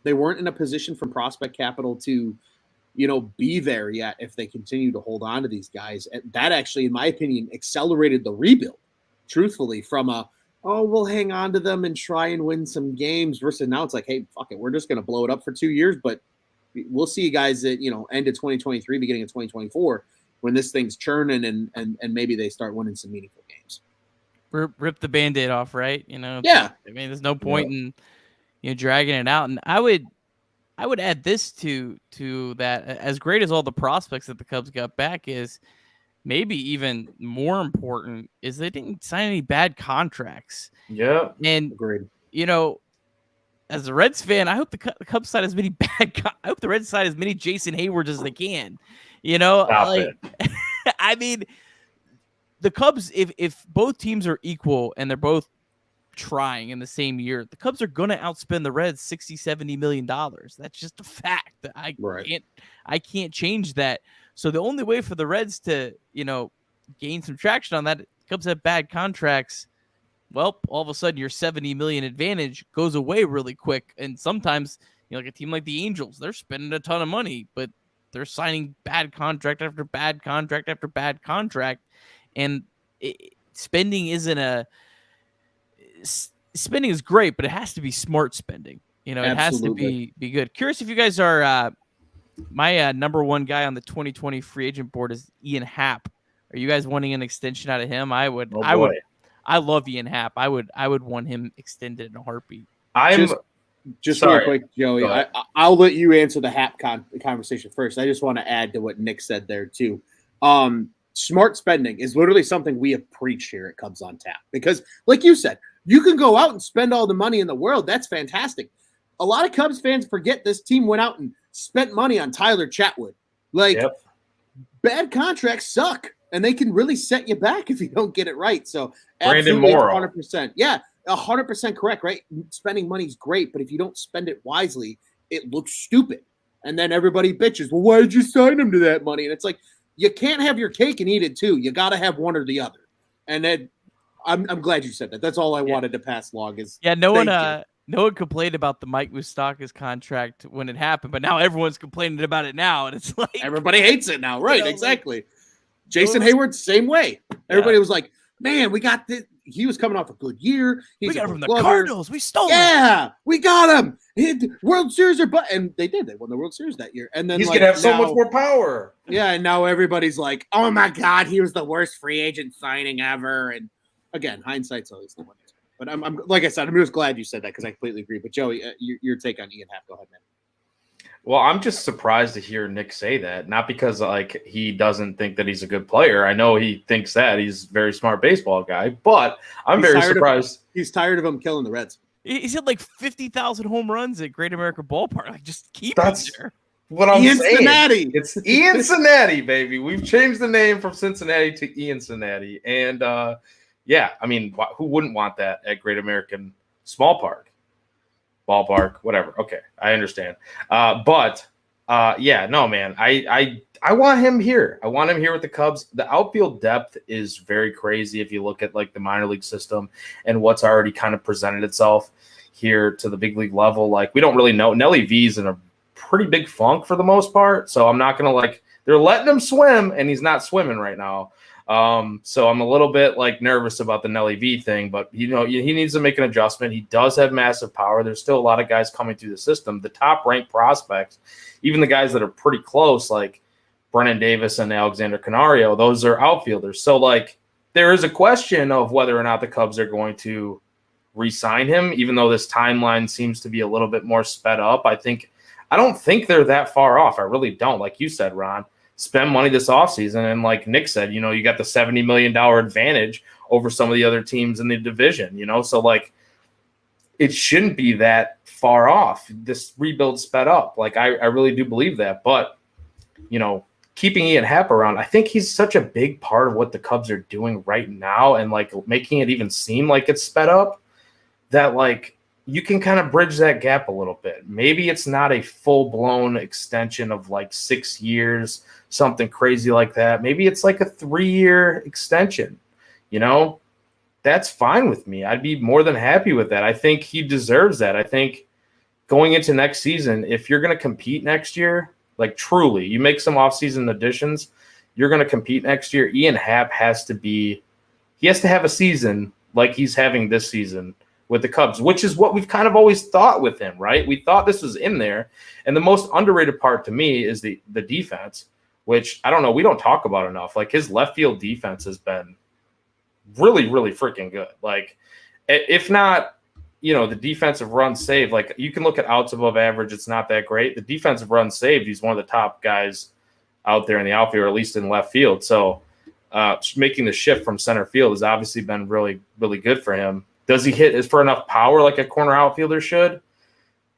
in a position from prospect capital to, be there yet if they continue to hold on to these guys. That actually, in my opinion, accelerated the rebuild, truthfully, from we'll hang on to them and try and win some games versus now it's like, hey, fuck it, we're just going to blow it up for 2 years, but we'll see you guys at, end of 2023, beginning of 2024, when this thing's churning and maybe they start winning some meaningful games. Rip the Band-Aid off, right? Yeah. I mean, there's no point in dragging it out. And I would add this to that. As great as all the prospects that the Cubs got back is, maybe even more important is they didn't sign any bad contracts. Yeah, and agreed. As a Reds fan, I hope the Cubs sign as many I hope the Reds sign as many Jason Haywards as they can. I mean, the Cubs, if both teams are equal and they're both trying in the same year, the Cubs are going to outspend the Reds $60-70 million. That's just a fact. I can't change that. So the only way for the Reds to, gain some traction on that, Cubs have bad contracts. Well, all of a sudden your $70 million advantage goes away really quick. And sometimes, like a team like the Angels, they're spending a ton of money, but they're signing bad contract after bad contract after bad contract. And spending is great, but it has to be smart spending. It has to be good. Curious if you guys are my number one guy on the 2020 free agent board is Ian Happ. Are you guys wanting an extension out of him? I would. I love Ian Happ. I would want him extended in a heartbeat. Just real quick, Joey. I'll let you answer the Happ conversation first. I just want to add to what Nick said there too. Smart spending is literally something we have preached here at Cubs on Tap, because, like you said, you can go out and spend all the money in the world. That's fantastic. a lot of Cubs fans forget this team went out and spent money on Tyler Chatwood. Like, bad contracts suck, and they can really set you back if you don't get it right. So, Brandon absolutely, Morrow. 100%. Yeah, 100% correct, right? Spending money is great, but if you don't spend it wisely, it looks stupid. And then everybody bitches, well, why did you sign him to that money? And it's like, you can't have your cake and eat it too. You got to have one or the other. And then I'm glad you said that. That's all I wanted to pass along is no one complained about the Mike Moustakas contract when it happened, but now everyone's complaining about it now, and it's like everybody hates it now, right? Exactly. Jason Hayward, same way. Everybody was like, "Man, we got this." He was coming off a good year. We got him from the Cardinals. We stole him. Yeah, we got him. World Series and they did. They won the World Series that year. And then he's gonna have so much more power. Yeah, and now everybody's like, "Oh my God, he was the worst free agent signing ever." And again, hindsight's always the one. But I'm like I said, I'm just glad you said that because I completely agree. But Joey, your take on Ian Happ, go ahead, man. Well, I'm just surprised to hear Nick say that. Not because like he doesn't think that he's a good player. I know he thinks that he's a very smart baseball guy, but I'm very surprised. He's tired of him killing the Reds. He's had like 50,000 home runs at Great American Ballpark. Like, just keep it there. What I'm saying. Cincinnati. It's Ian Cincinnati, baby. We've changed the name from Cincinnati to Ian Cincinnati, and yeah, I mean, who wouldn't want that at Great American Ballpark, whatever. Okay, I understand. But yeah, no, man, I want him here. I want him here with the Cubs. The outfield depth is very crazy if you look at like the minor league system and what's already kind of presented itself here to the big league level. Like, we don't really know. Nelly V's in a pretty big funk for the most part, so I'm not gonna they're letting him swim, and he's not swimming right now. So I'm a little bit nervous about the Nelly V thing, but he needs to make an adjustment. He does have massive power. There's still a lot of guys coming through the system. The top ranked prospects, even the guys that are pretty close, like Brennan Davis and Alexander Canario, those are outfielders. So there is a question of whether or not the Cubs are going to re-sign him, even though this timeline seems to be a little bit more sped up. I don't think they're that far off. I really don't. Like you said, Ron, spend money this offseason. And like Nick said, you got the $70 million advantage over some of the other teams in the division, so it shouldn't be that far off. This rebuild sped up. I really do believe that. But, keeping Ian Happ around, I think he's such a big part of what the Cubs are doing right now and making it even seem like it's sped up that you can kind of bridge that gap a little bit. Maybe it's not a full-blown extension of 6 years, something crazy like that. Maybe it's a 3-year extension, That's fine with me. I'd be more than happy with that. I think he deserves that. I think going into next season, if you're going to compete next year, truly, you make some offseason additions, you're going to compete next year. Ian Happ has to have a season like he's having this season with the Cubs, which is what we've kind of always thought with him, right? We thought this was in there. And the most underrated part to me is the defense, which I don't know, we don't talk about enough. His left field defense has been really, really freaking good. If not, the defensive run saved, you can look at outs above average, it's not that great. The defensive run saved, he's one of the top guys out there in the outfield, or at least in left field. So making the shift from center field has obviously been really, really good for him. Does he hit for enough power like a corner outfielder should?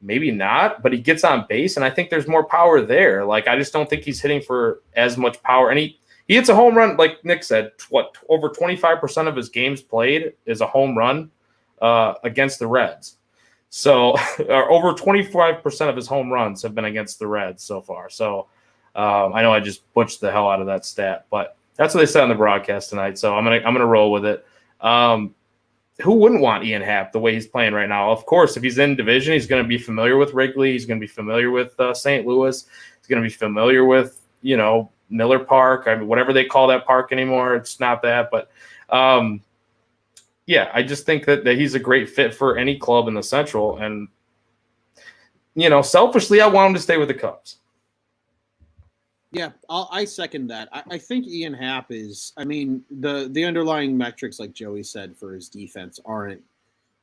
Maybe not, but he gets on base, and I think there's more power there. I just don't think he's hitting for as much power. And he hits a home run, like Nick said, over 25% of his games played is a home run against the Reds. So over 25% of his home runs have been against the Reds so far. So I know I just butchered the hell out of that stat, but that's what they said on the broadcast tonight. So I'm gonna roll with it. Who wouldn't want Ian Happ the way he's playing right now? Of course, if he's in division, he's going to be familiar with Wrigley. He's going to be familiar with St. Louis. He's going to be familiar with, Miller Park. I mean, whatever they call that park anymore. It's not that. But, yeah, I just think that he's a great fit for any club in the Central. And, selfishly, I want him to stay with the Cubs. Yeah, I second that. I think Ian Happ is. I mean, the underlying metrics, like Joey said, for his defense aren't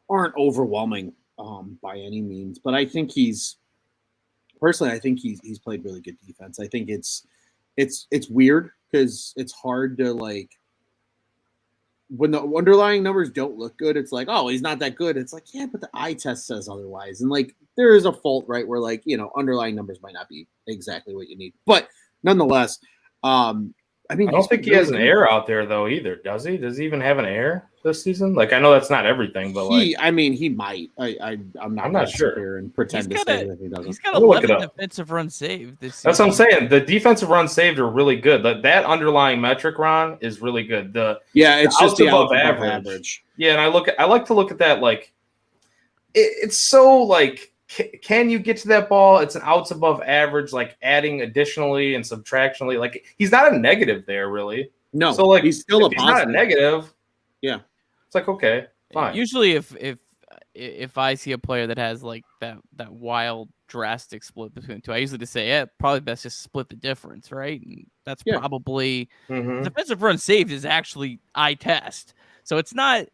overwhelming by any means. But I think he's played really good defense. I think it's weird because it's hard to when the underlying numbers don't look good. It's oh, he's not that good. It's yeah, but the eye test says otherwise. And there is a fault, right? Where like, underlying numbers might not be exactly what you need, but nonetheless, I mean, I don't think he has an air out there though either, does he? Does he even have an air this season? Like I know that's not everything, but he might. I'm not sure. Here and pretend to say that he doesn't. He's got 11 defensive runs saved this season. That's what I'm saying. The defensive runs saved are really good. That underlying metric, Ron, is really good. It's just the above average. Yeah, and I like to look at that like it's so like. Can you get to that ball? It's an outs above average, like adding additionally and subtractionally. Like he's not a negative there, really. No, so like he's still he's not a negative. Yeah, it's like okay, fine. Usually, if I see a player that has like that wild drastic split between the two, I usually just say, probably best just split the difference, right? And that's probably defensive run saved is actually eye test, so it's not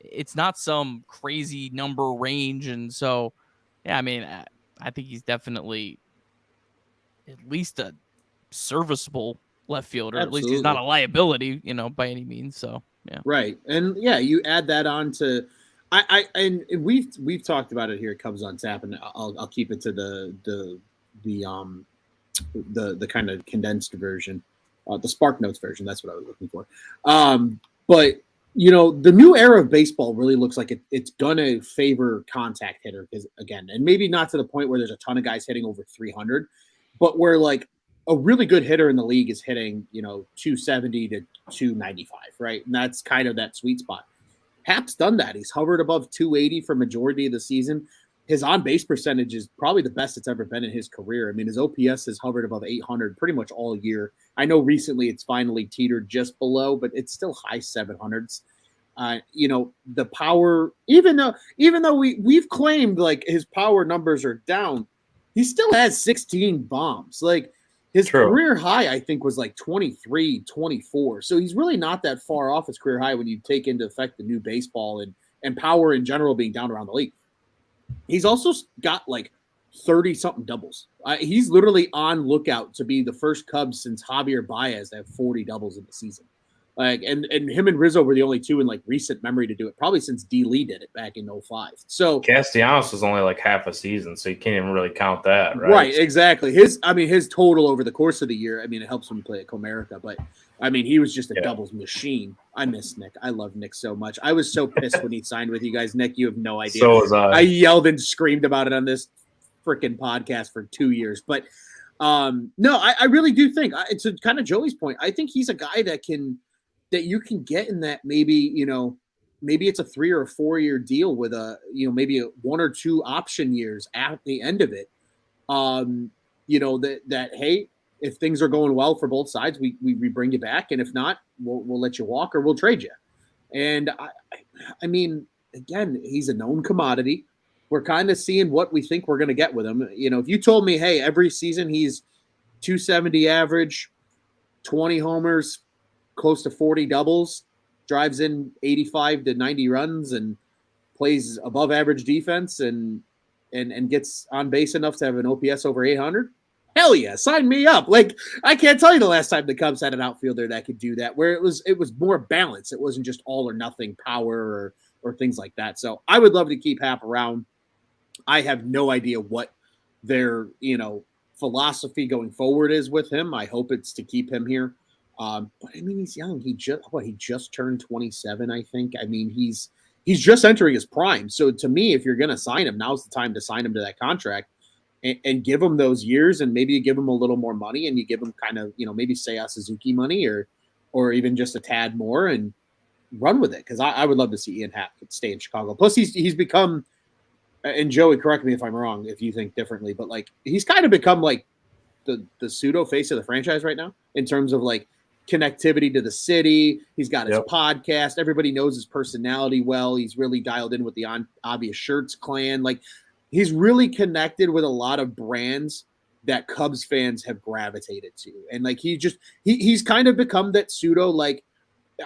it's not some crazy number range. And so, yeah, I mean, I think he's definitely at least a serviceable left fielder. Absolutely. At least he's not a liability, by any means. So, yeah. Right. And yeah, you add that on to, and we've talked about it here at Cubs on Tap, and I'll keep it to the kind of condensed version, the Spark Notes version. That's what I was looking for. But the new era of baseball really looks like it's going to favor contact hitter because, again, and maybe not to the point where there's a ton of guys hitting over 300, but where like a really good hitter in the league is hitting, 270 to 295, right? And that's kind of that sweet spot. Hap's done that. He's hovered above 280 for majority of the season. His on-base percentage is probably the best it's ever been in his career. I mean, his OPS has hovered above 800 pretty much all year. I know recently it's finally teetered just below, but it's still high 700s. The power, even though we've claimed like his power numbers are down, he still has 16 bombs. Like his career high, I think, was like 23, 24. So he's really not that far off his career high when you take into effect the new baseball and power in general being down around the league. He's also got like 30-something doubles. He's literally on lookout to be the first Cubs since Javier Baez to have 40 doubles in the season. Like, and him and Rizzo were the only two in like recent memory to do it, probably since D. Lee did it back in 05. So Castellanos was only like half a season, so you can't even really count that, right? Right, exactly. His total over the course of the year, I mean, it helps him play at Comerica, but I mean, he was just a doubles machine. I miss Nick. I love Nick so much. I was so pissed when he signed with you guys. Nick, you have no idea. So was I. I yelled and screamed about it on this freaking podcast for 2 years. But no, I really do think, to kind of Joey's point, I think he's a guy that you can get in that maybe it's a 3 or a 4 year deal with maybe a 1 or 2 option years at the end of it. That hey, if things are going well for both sides, we bring you back, and if not, we'll let you walk or we'll trade you. And I mean, again, he's a known commodity. We're kind of seeing what we think we're going to get with him. If you told me, hey, every season he's 270 average, 20 homers, close to 40 doubles, drives in 85 to 90 runs, and plays above average defense and gets on base enough to have an OPS over 800, hell yeah, sign me up. Like, I can't tell you the last time the Cubs had an outfielder that could do that, where it was more balanced. It wasn't just all or nothing power or things like that. So I would love to keep Hap around. I have no idea what their philosophy going forward is with him. I hope it's to keep him here. But I mean, he's young. He just turned 27, I think. I mean, he's just entering his prime. So to me, if you're going to sign him, now's the time to sign him to that contract and give him those years, and maybe you give him a little more money, and you give him kind of, maybe Seiya Suzuki money or even just a tad more, and run with it. Cause I would love to see Ian Happ stay in Chicago. Plus he's become, and Joey, correct me if I'm wrong, if you think differently, but like, he's kind of become like the pseudo face of the franchise right now in terms of like connectivity to the city. He's got his podcast. Everybody knows his personality well. He's really dialed in with the Obvious Shirts clan. Like, he's really connected with a lot of brands that Cubs fans have gravitated to. And like, he's kind of become that pseudo, like,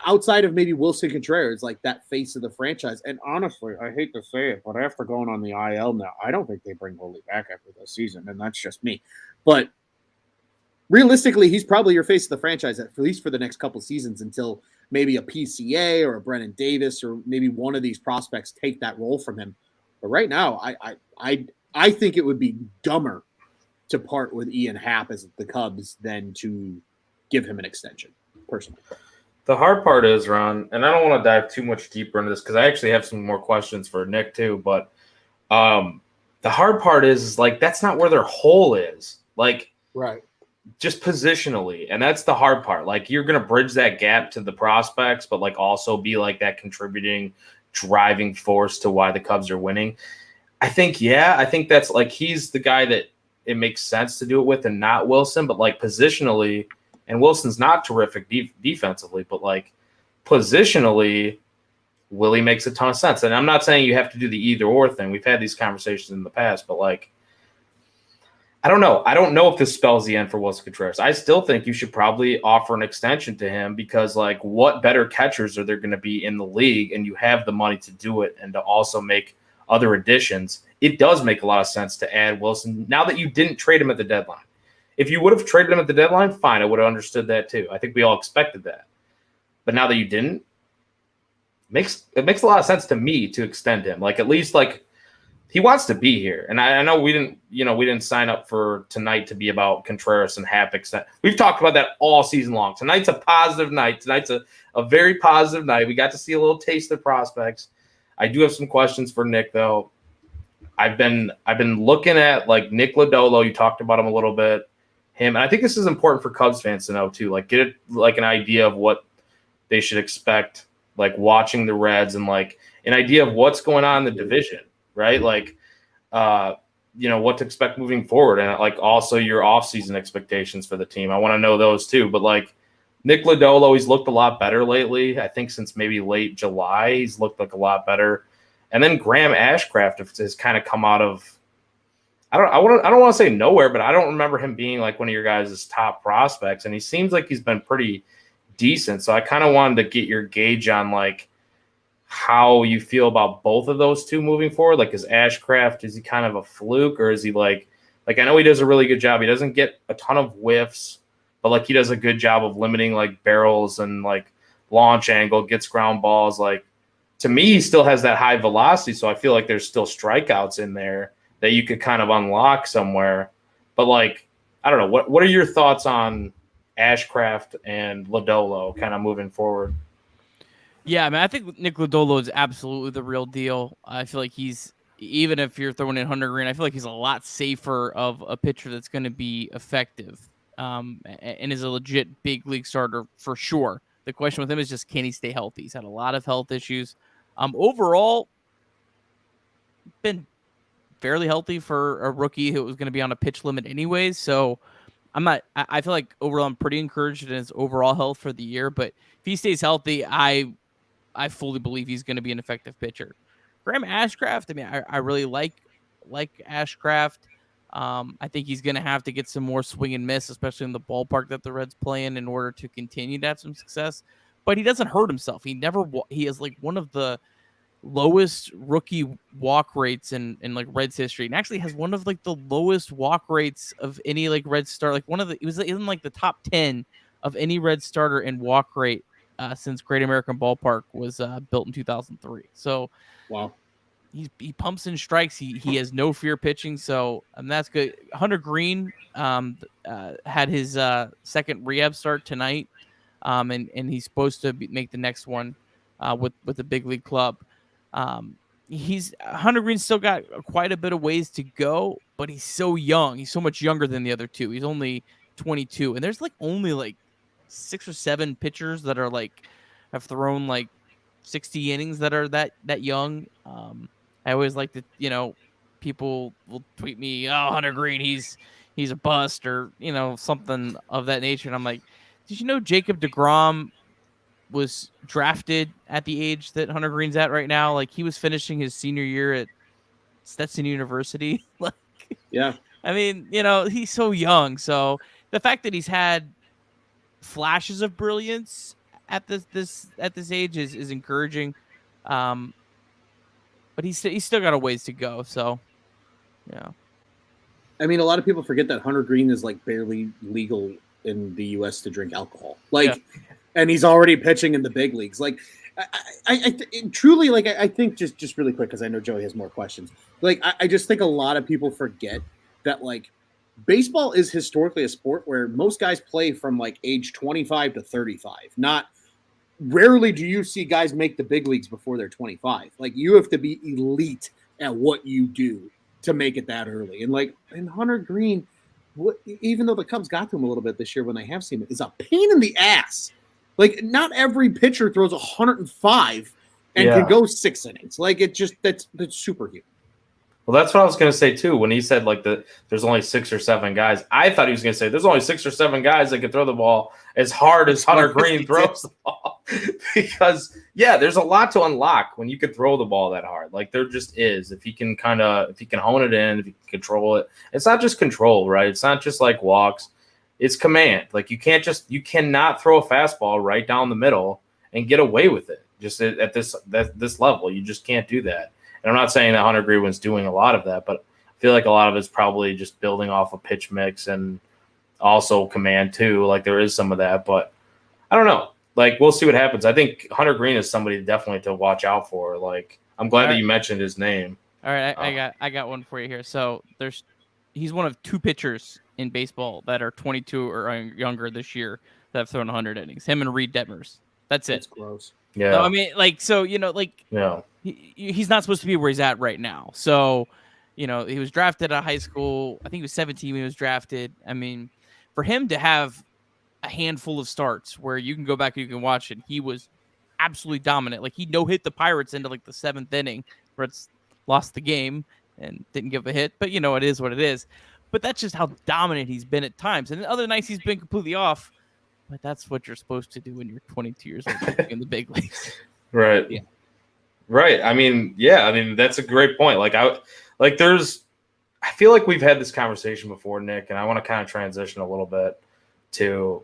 outside of maybe Wilson Contreras, like that face of the franchise. And honestly, I hate to say it, but after going on the IL now, I don't think they bring Willie back after this season. And that's just me. But realistically, he's probably your face of the franchise, at least for the next couple seasons, until maybe a PCA or a Brennan Davis or maybe one of these prospects take that role from him. But right now, I think it would be dumber to part with Ian Happ as the Cubs than to give him an extension, personally. The hard part is, Ron, and I don't want to dive too much deeper into this because I actually have some more questions for Nick too, but the hard part is like that's not where their hole is. Like, right. Just positionally, and that's the hard part. Like, you're going to bridge that gap to the prospects, but like also be like that contributing, driving force to why the Cubs are winning. I think that's like he's the guy that it makes sense to do it with and not Wilson, but like positionally, and Wilson's not terrific defensively, but like positionally, Willie makes a ton of sense. And I'm not saying you have to do the either or thing. We've had these conversations in the past, but like, I don't know. I don't know if this spells the end for Wilson Contreras. I still think you should probably offer an extension to him because, like, what better catchers are there going to be in the league? And you have the money to do it and to also make other additions. It does make a lot of sense to add Wilson now that you didn't trade him at the deadline. If you would have traded him at the deadline, fine, I would have understood that too. I think we all expected that. But now that you didn't, it makes a lot of sense to me to extend him. Like, at least, like, he wants to be here. And I know we didn't sign up for tonight to be about Contreras and Happ extent. We've talked about that all season long. Tonight's a positive night. Tonight's a very positive night. We got to see a little taste of prospects. I do have some questions for Nick, though. I've been looking at, like, Nick Lodolo. You talked about him a little bit. Him, and I think this is important for Cubs fans to know, too. Like, get like an idea of what they should expect, like, watching the Reds and, like, an idea of what's going on in the division. Right? Like, what to expect moving forward. And like also your offseason expectations for the team. I want to know those too. But like Nick Lodolo, he's looked a lot better lately. I think since maybe late July, he's looked like a lot better. And then Graham Ashcraft has kind of come out of, I don't want to say nowhere, but I don't remember him being like one of your guys' top prospects. And he seems like he's been pretty decent. So I kind of wanted to get your gauge on like, how you feel about both of those two moving forward. Like, is Ashcraft, is he kind of a fluke, or is he like I know he does a really good job. He doesn't get a ton of whiffs, but like he does a good job of limiting like barrels and like launch angle, gets ground balls. Like, to me, he still has that high velocity. So I feel like there's still strikeouts in there that you could kind of unlock somewhere. But like, I don't know, what are your thoughts on Ashcraft and Lodolo kind of moving forward? Yeah, I mean, I think Nick Lodolo is absolutely the real deal. I feel like he's, even if you're throwing in Hunter Green, I feel like he's a lot safer of a pitcher that's going to be effective and is a legit big league starter for sure. The question with him is just, can he stay healthy? He's had a lot of health issues. Overall, been fairly healthy for a rookie who was going to be on a pitch limit anyways. So I feel like overall I'm pretty encouraged in his overall health for the year. But if he stays healthy, I fully believe he's going to be an effective pitcher. Graham Ashcraft, I mean, I really like Ashcraft. I think he's going to have to get some more swing and miss, especially in the ballpark that the Reds play in order to continue to have some success. But he doesn't hurt himself. He has like one of the lowest rookie walk rates in like Reds history, and actually has one of like the lowest walk rates of any like Red star. Like it was in like the top 10 of any Red starter in walk rate since Great American Ballpark was built in 2003. So, wow, he pumps in strikes. He has no fear pitching. So, that's good. Hunter Green had his second rehab start tonight, and he's supposed to make the next one with the big league club. Hunter Green's still got quite a bit of ways to go, but he's so young. He's so much younger than the other two. He's only 22, and there's like only like 6 or 7 pitchers that are like have thrown like 60 innings that are that young. I always like to, people will tweet me, "Oh, Hunter Green, he's a bust," or something of that nature. And I'm like, did you know Jacob deGrom was drafted at the age that Hunter Green's at right now? Like, he was finishing his senior year at Stetson University. Like, yeah. I mean, he's so young. So the fact that he's had flashes of brilliance at this age is encouraging. But he's still got a ways to go. So, yeah. I mean, a lot of people forget that Hunter Green is like barely legal in the U.S. to drink alcohol. Like, yeah. And he's already pitching in the big leagues. Like, Truly, like, I think just really quick, because I know Joey has more questions. Like, I just think a lot of people forget that, like, baseball is historically a sport where most guys play from like age 25 to 35. Not rarely do you see guys make the big leagues before they're 25. Like, you have to be elite at what you do to make it that early. And like, and Hunter Green, even though the Cubs got to him a little bit this year when they have seen it, is a pain in the ass. Like, not every pitcher throws 105 and can go 6 innings. Like, that's superhuman. Well, that's what I was going to say too. When he said like there's only 6 or 7 guys, I thought he was going to say there's only 6 or 7 guys that can throw the ball as hard as Hunter Green throws the ball. Because there's a lot to unlock when you can throw the ball that hard. Like, there just is. If you can hone it in, if you can control it. It's not just control, right? It's not just like walks. It's command. Like, you cannot throw a fastball right down the middle and get away with it. Just at this level, you just can't do that. And I'm not saying that Hunter Green was doing a lot of that, but I feel like a lot of it's probably just building off a pitch mix and also command too. Like, there is some of that, but I don't know. Like, we'll see what happens. I think Hunter Green is somebody definitely to watch out for. Like, I'm glad that you mentioned his name. All right, I got one for you here. So he's one of 2 pitchers in baseball that are 22 or younger this year that have thrown 100 innings. Him and Reed Detmers. That's it. That's gross. Yeah. So, I mean, like, so, like, he's not supposed to be where he's at right now. So, he was drafted out of high school. I think he was 17 when he was drafted. I mean, for him to have a handful of starts where you can go back and you can watch it, he was absolutely dominant. Like, he no-hit the Pirates into like the 7th inning where it's lost the game and didn't give a hit. But, it is what it is. But that's just how dominant he's been at times. And other nights he's been completely off. But that's what you're supposed to do when you're 22 years old in the big leagues. Right. Yeah. Right. I mean, that's a great point. I feel like we've had this conversation before, Nick, and I want to kind of transition a little bit to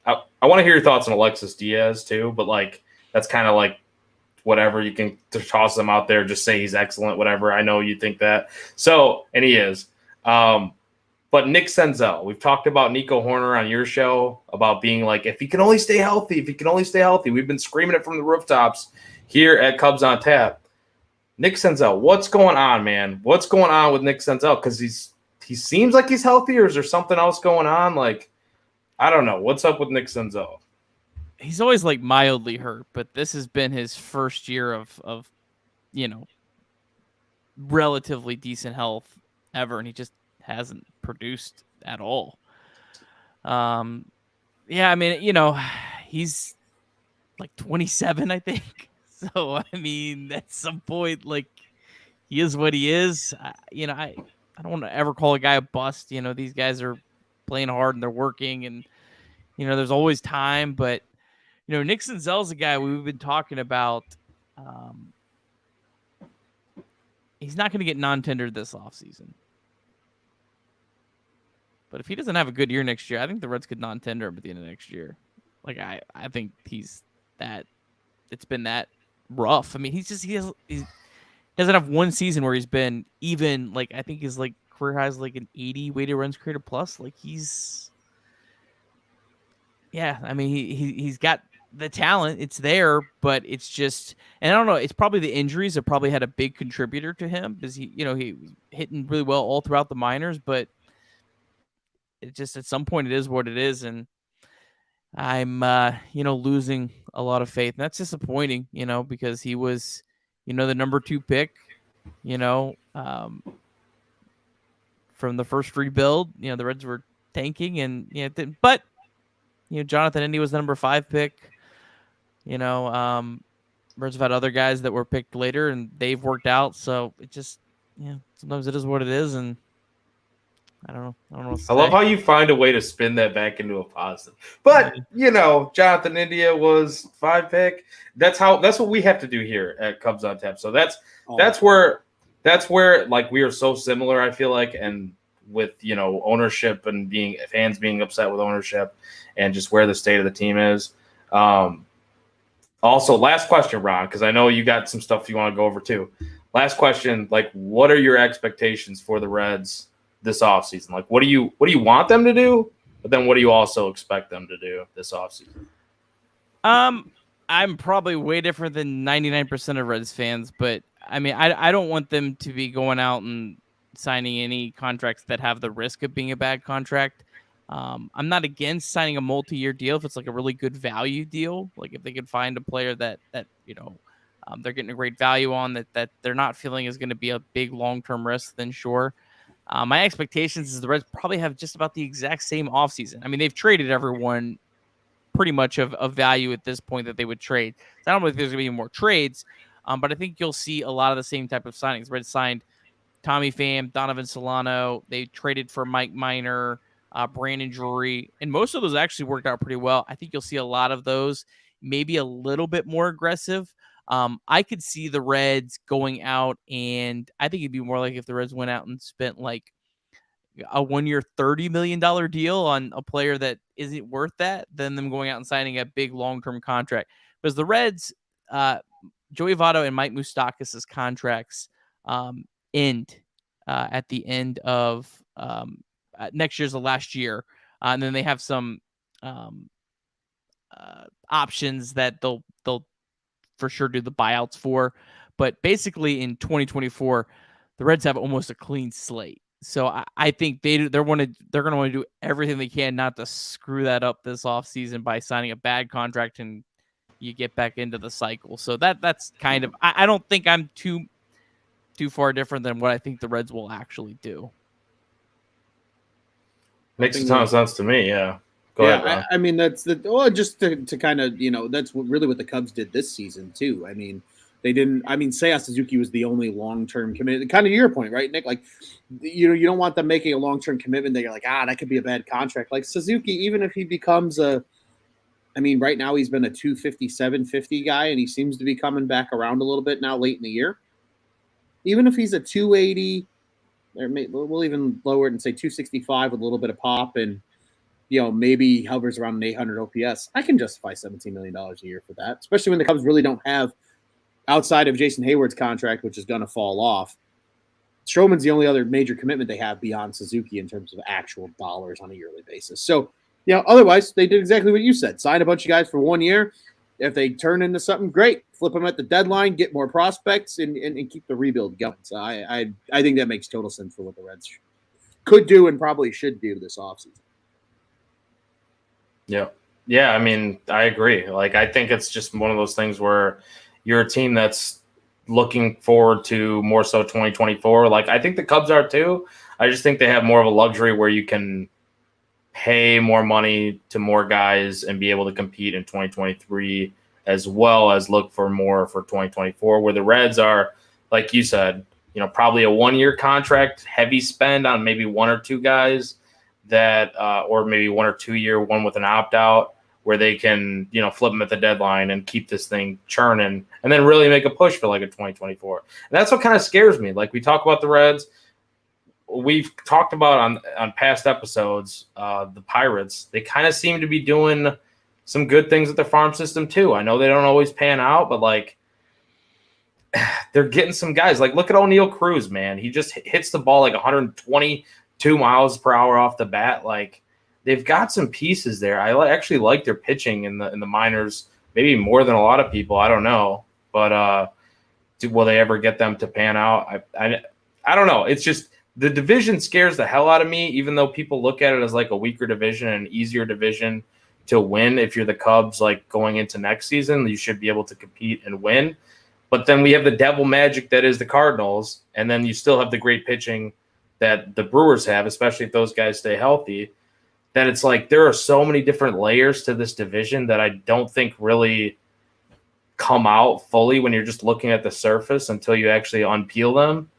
I want to hear your thoughts on Alexis Diaz too, but like, that's kind of like whatever, you can toss them out there, just say he's excellent, whatever. I know you think that. So, and he is. But Nick Senzel, we've talked about Nico Horner on your show about being like, if he can only stay healthy, We've been screaming it from the rooftops here at Cubs on Tap. Nick Senzel, what's going on, man? What's going on with Nick Senzel? Because he seems like he's healthy, or is there something else going on? Like, I don't know. What's up with Nick Senzel? He's always like mildly hurt, but this has been his first year of relatively decent health ever, and he just hasn't produced at all. I mean, he's like 27, I think. So, I mean, at some point, like, he is what he is. I don't want to ever call a guy a bust. These guys are playing hard and they're working, and, there's always time. But, Nick Senzel's a guy we've been talking about. He's not going to get non-tendered this offseason. But if he doesn't have a good year next year, I think the Reds could non-tender him at the end of next year. Like, I think it's been that rough. I mean, he doesn't have one season where he's been even, like, I think his like career high is like an 80 weighted runs created plus. Like, I mean, he's got the talent, it's there, but it's just, and I don't know, it's probably the injuries that probably had a big contributor to him, because he was hitting really well all throughout the minors, but it just, at some point, it is what it is, and I'm, losing a lot of faith. And that's disappointing, because he was, the number 2 pick, from the first rebuild. The Reds were tanking, and but Jonathan India was the number 5 pick. Reds have had other guys that were picked later, and they've worked out. So it just, sometimes it is what it is, and I don't know what to say. I love how you find a way to spin that back into a positive. But, Jonathan India was 5 pick. That's what we have to do here at Cubs on Tap. So that's where like we are so similar, I feel like, and with, ownership and fans being upset with ownership and just where the state of the team is. Also, last question, Ron, because I know you got some stuff you want to go over too. Last question, like, what are your expectations for the Reds this offseason? Like, what do you want them to do? But then what do you also expect them to do this offseason? I'm probably way different than 99% of Reds fans, but I mean, I don't want them to be going out and signing any contracts that have the risk of being a bad contract. I'm not against signing a multi-year deal if it's like a really good value deal. Like if they could find a player that they're getting a great value on, that they're not feeling is going to be a big long-term risk, then sure. My expectations is the Reds probably have just about the exact same offseason. I mean, they've traded everyone pretty much of value at this point that they would trade. So I don't know if there's going to be more trades, but I think you'll see a lot of the same type of signings. Reds signed Tommy Pham, Donovan Solano. They traded for Mike Minor, Brandon Drury, and most of those actually worked out pretty well. I think you'll see a lot of those, maybe a little bit more aggressive. I could see the Reds going out, and I think it'd be more like if the Reds went out and spent like a 1-year, $30 million deal on a player that isn't worth that than them going out and signing a big long-term contract. Because the Reds, Joey Votto and Mike Moustakas' contracts end at the end of next year's the last year. And then they have some options that they'll for sure do the buyouts for. But basically in 2024, the Reds have almost a clean slate. So I think they're going to want to do everything they can not to screw that up this offseason by signing a bad contract and you get back into the cycle. So that's kind of, I don't think I'm too far different than what I think the Reds will actually do. Makes a ton of sense to me. Yeah. Go ahead. I mean, that's just to kind of, that's really what the Cubs did this season too. I mean, they didn't. I mean, Seiya Suzuki was the only long-term commitment. Kind of your point, right, Nick? Like, you don't want them making a long-term commitment that you're like, that could be a bad contract. Like Suzuki, even if he becomes right now he's been a 257-50 guy, and he seems to be coming back around a little bit now late in the year. Even if he's a 280, or we'll even lower it and say 265 with a little bit of pop, and maybe hovers around an 800 OPS. I can justify $17 million a year for that, especially when the Cubs really don't have. Outside of Jason Hayward's contract, which is going to fall off, Stroman's the only other major commitment they have beyond Suzuki in terms of actual dollars on a yearly basis. So, otherwise, they did exactly what you said. Sign a bunch of guys for 1 year. If they turn into something, great. Flip them at the deadline, get more prospects, and keep the rebuild going. So I think that makes total sense for what the Reds could do and probably should do this offseason. Yeah. Yeah, I mean, I agree. Like, I think it's just one of those things where – you're a team that's looking forward to more so 2024. Like, I think the Cubs are too. I just think they have more of a luxury where you can pay more money to more guys and be able to compete in 2023 as well as look for more for 2024, where the Reds are, like you said, probably a 1-year contract, heavy spend on maybe one or two guys that, or maybe 1 or 2 year, one with an opt-out, where they can, flip them at the deadline and keep this thing churning and then really make a push for like a 2024. And that's what kind of scares me. Like we talk about the Reds, we've talked about on past episodes, the Pirates, they kind of seem to be doing some good things with their farm system too. I know they don't always pan out, but like they're getting some guys. Like look at O'Neal Cruz, man. He just hits the ball like 122 miles per hour off the bat. Like, they've got some pieces there. I actually like their pitching in the minors, maybe more than a lot of people. I don't know, but will they ever get them to pan out? I don't know. It's just the division scares the hell out of me, even though people look at it as like a weaker division and an easier division to win. If you're the Cubs, like going into next season, you should be able to compete and win. But then we have the devil magic that is the Cardinals, and then you still have the great pitching that the Brewers have, especially if those guys stay healthy. That it's like there are so many different layers to this division that I don't think really come out fully when you're just looking at the surface until you actually unpeel them.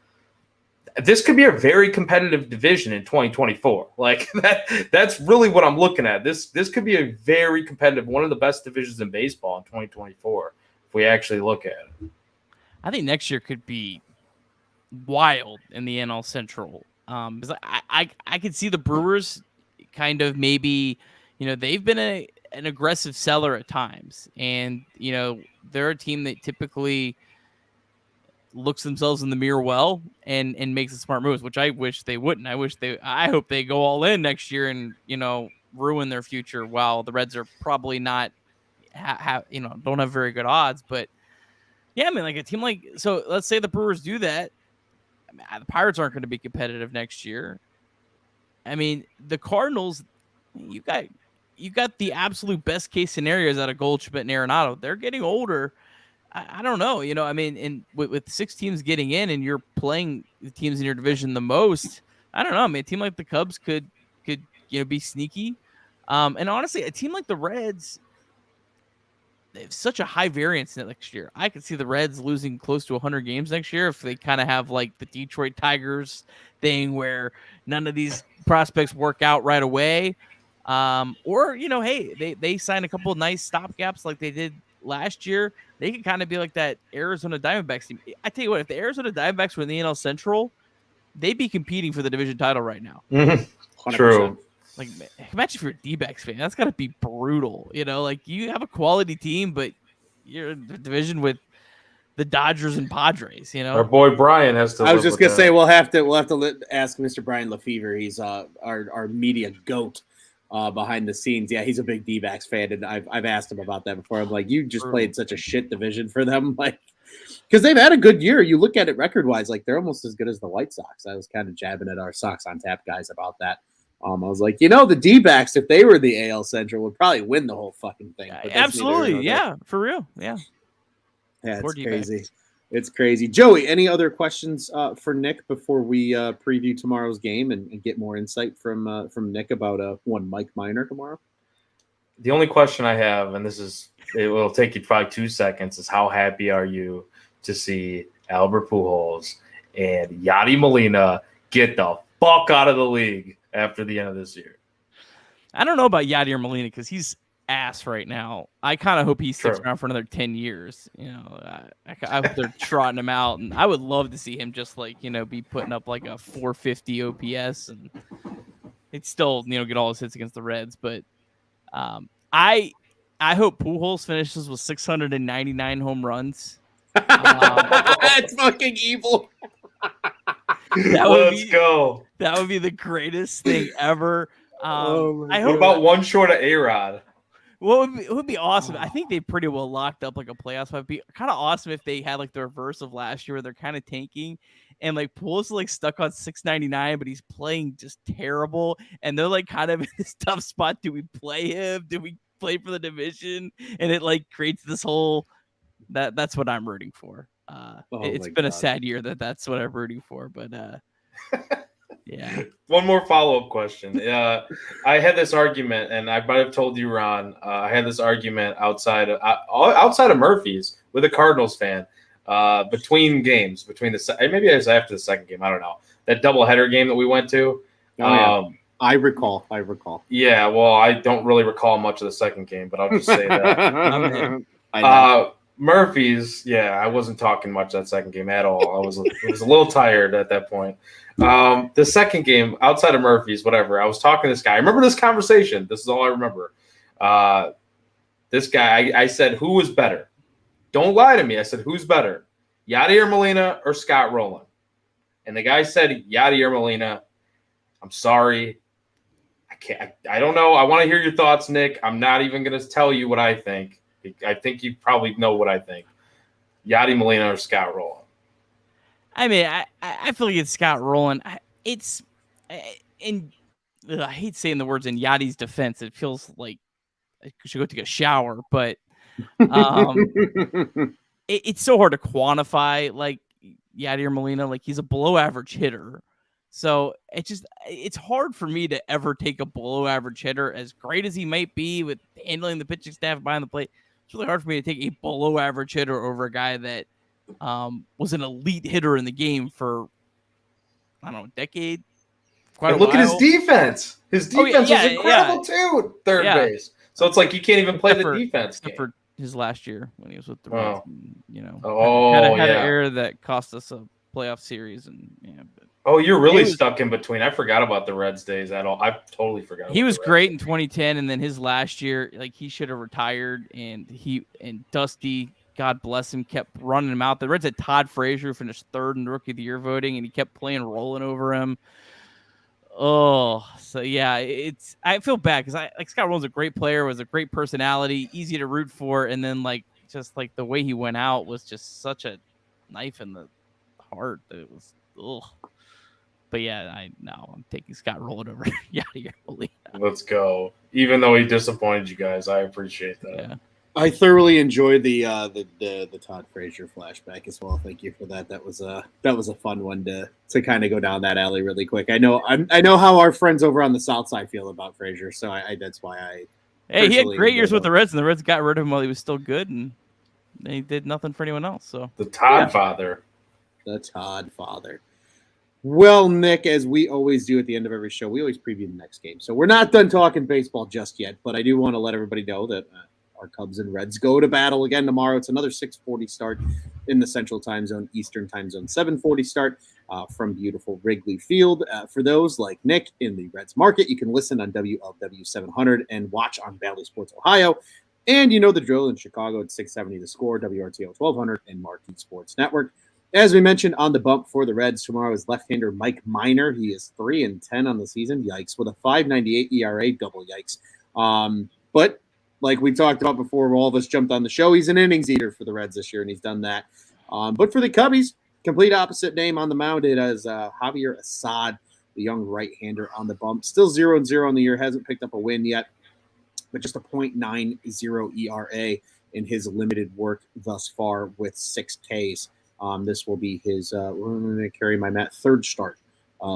This could be a very competitive division in 2024. Like that's really what I'm looking at. This could be a very competitive, one of the best divisions in baseball in 2024 if we actually look at it. I think next year could be wild in the NL Central. Because I could see the Brewers kind of maybe, they've been an aggressive seller at times. And, they're a team that typically looks themselves in the mirror well and makes the smart moves, which I wish they wouldn't. I hope they go all in next year and, ruin their future while the Reds are probably not don't have very good odds. But yeah, I mean, like a team so let's say the Brewers do that. I mean, the Pirates aren't going to be competitive next year. I mean, the Cardinals, you got the absolute best case scenarios out of Goldschmidt and Arenado. They're getting older. I don't know. I mean, and with 6 teams getting in and you're playing the teams in your division the most, I don't know. I mean, a team like the Cubs could be sneaky. And honestly, a team like the Reds, they have such a high variance next year. I could see the Reds losing close to 100 games next year if they kind of have like the Detroit Tigers thing where none of these prospects work out right away. Or, hey, they signed a couple of nice stopgaps like they did last year. They can kind of be like that Arizona Diamondbacks team. I tell you what, if the Arizona Diamondbacks were in the NL Central, they'd be competing for the division title right now. Mm-hmm. True. Like, imagine if you're a D-backs fan. That's got to be brutal. Like you have a quality team, but you're in the division with the Dodgers and Padres. Our boy Brian has to. I was just gonna say we'll have to ask Mr. Brian Lefevre. He's our media goat behind the scenes. Yeah, he's a big D-backs fan, and I've asked him about that before. I'm like, you just played such a shit division for them, like. Because they've had a good year. You look at it record-wise, like they're almost as good as the White Sox. I was kind of jabbing at our Sox on Tap guys about that. I was like, the D-backs, if they were the AL Central, would probably win the whole fucking thing. Absolutely, yeah, for real, yeah. Yeah, it's crazy. It's crazy. Joey, any other questions for Nick before we preview tomorrow's game and get more insight from Nick about one Mike Minor tomorrow? The only question I have, and it will take you probably 2 seconds, is how happy are you to see Albert Pujols and Yadi Molina get the fuck out of the league after the end of this year? I don't know about Yadier Molina because he's ass right now. I kind of hope he sticks around for another 10 years. I hope they're trotting him out, and I would love to see him just be putting up like a 450 OPS, and he'd still get all his hits against the Reds. But I hope Pujols finishes with 699 home runs. That's fucking evil. Let's go. That would be the greatest thing ever. What about one short of A-Rod? What would be awesome? I think they pretty well locked up like a playoff spot. It'd be kind of awesome if they had like the reverse of last year where they're kind of tanking and like Pujols like stuck on 699, but he's playing just terrible. And they're like kind of in this tough spot. Do we play him? Do we play for the division? And it like creates this whole that's what I'm rooting for. It's been a sad year that's what I'm rooting for, but yeah. One more follow-up question. I had this argument, and I might have told you, Ron. I had this argument outside of Murphy's with a Cardinals fan between games, maybe it was after the second game. I don't know, that doubleheader game that we went to. I recall. Yeah, well, I don't really recall much of the second game, but I'll just say that. Murphy's, I wasn't talking much that second game at all. I was a little tired at that point. The second game, outside of Murphy's, whatever, I was talking to this guy. I remember this conversation. This is all I remember. This guy, I said, who was better? Don't lie to me. I said, who's better? Yadier Molina or Scott Rowland? And the guy said, Yadier Molina. I'm sorry. I don't know. I want to hear your thoughts, Nick. I'm not even going to tell you what I think. I think you probably know what I think. Yadi Molina or Scott Rowland? I mean, I feel like it's Scott Rowland. I hate saying the words in Yadi's defense. It feels like I should go take a shower, but it's so hard to quantify like Yadier Molina. Like he's a below average hitter. So it's hard for me to ever take a below average hitter, as great as he might be with handling the pitching staff behind the plate. It's really hard for me to take a below average hitter over a guy that was an elite hitter in the game for, I don't know, a decade. Look at his defense. His defense is incredible too. Third base. So it's like you can't even play the defense except for his last year when he was with the Reds. And, had an error that cost us a playoff series. And you're really stuck in between. I forgot about the Reds days at all. I totally forgot. He was great in 2010, and then his last year, like he should have retired. And Dusty, God bless him, kept running him out. The Reds had Todd Frazier, finished third in Rookie of the Year voting, and he kept playing rolling over him. So yeah, I feel bad because Scott Rolen's a great player, was a great personality, easy to root for, and then just the way he went out was just such a knife in the heart that it was But yeah, I'm taking Scott Rolen over Yadier Molina. Let's go. Even though he disappointed you guys, I appreciate that. Yeah. I thoroughly enjoyed the Todd Frazier flashback as well. Thank you for that. That was a fun one to kind of go down that alley really quick. I know how our friends over on the South Side feel about Frazier, so that's why I. Hey, he had great years with the Reds, and the Reds got rid of him while he was still good, and they did nothing for anyone else. So the Todd father. The Todd father. Well, Nick, as we always do at the end of every show, we always preview the next game. So we're not done talking baseball just yet, but I do want to let everybody know that our Cubs and Reds go to battle again tomorrow. It's another 6:40 start in the Central Time Zone, Eastern Time Zone, 7:40 start from beautiful Wrigley Field. For those like Nick in the Reds market, you can listen on WLW 700 and watch on Valley Sports Ohio. And you know the drill in Chicago at 670 The Score, WRTO 1200, and Marquee Sports Network. As we mentioned on the bump for the Reds, tomorrow is left-hander Mike Minor. He is 3-10 on the season. Yikes. With a 5.98 ERA, double yikes. But like we talked about before, all of us jumped on the show, he's an innings eater for the Reds this year, and he's done that. But for the Cubbies, complete opposite name on the mound. It is Javier Assad, the young right-hander on the bump. Still 0-0 on the year. Hasn't picked up a win yet, but just a .90 ERA in his limited work thus far with 6 Ks. This will be his, we're going to carry my mat, third start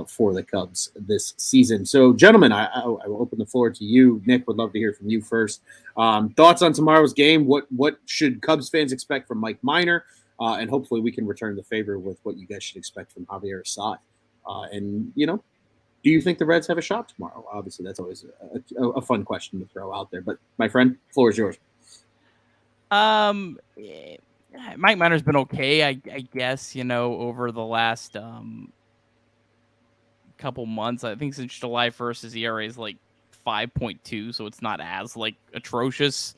for the Cubs this season. So, gentlemen, I will open the floor to you. Nick, would love to hear from you first. Thoughts on tomorrow's game? What should Cubs fans expect from Mike Minor? And hopefully we can return the favor with what you guys should expect from Javier Assad. And, do you think the Reds have a shot tomorrow? Obviously, that's always a fun question to throw out there. But, my friend, floor is yours. Mike Minor's been okay, I guess, over the last couple months. I think since July 1st, his ERA is 5.2, so it's not as atrocious.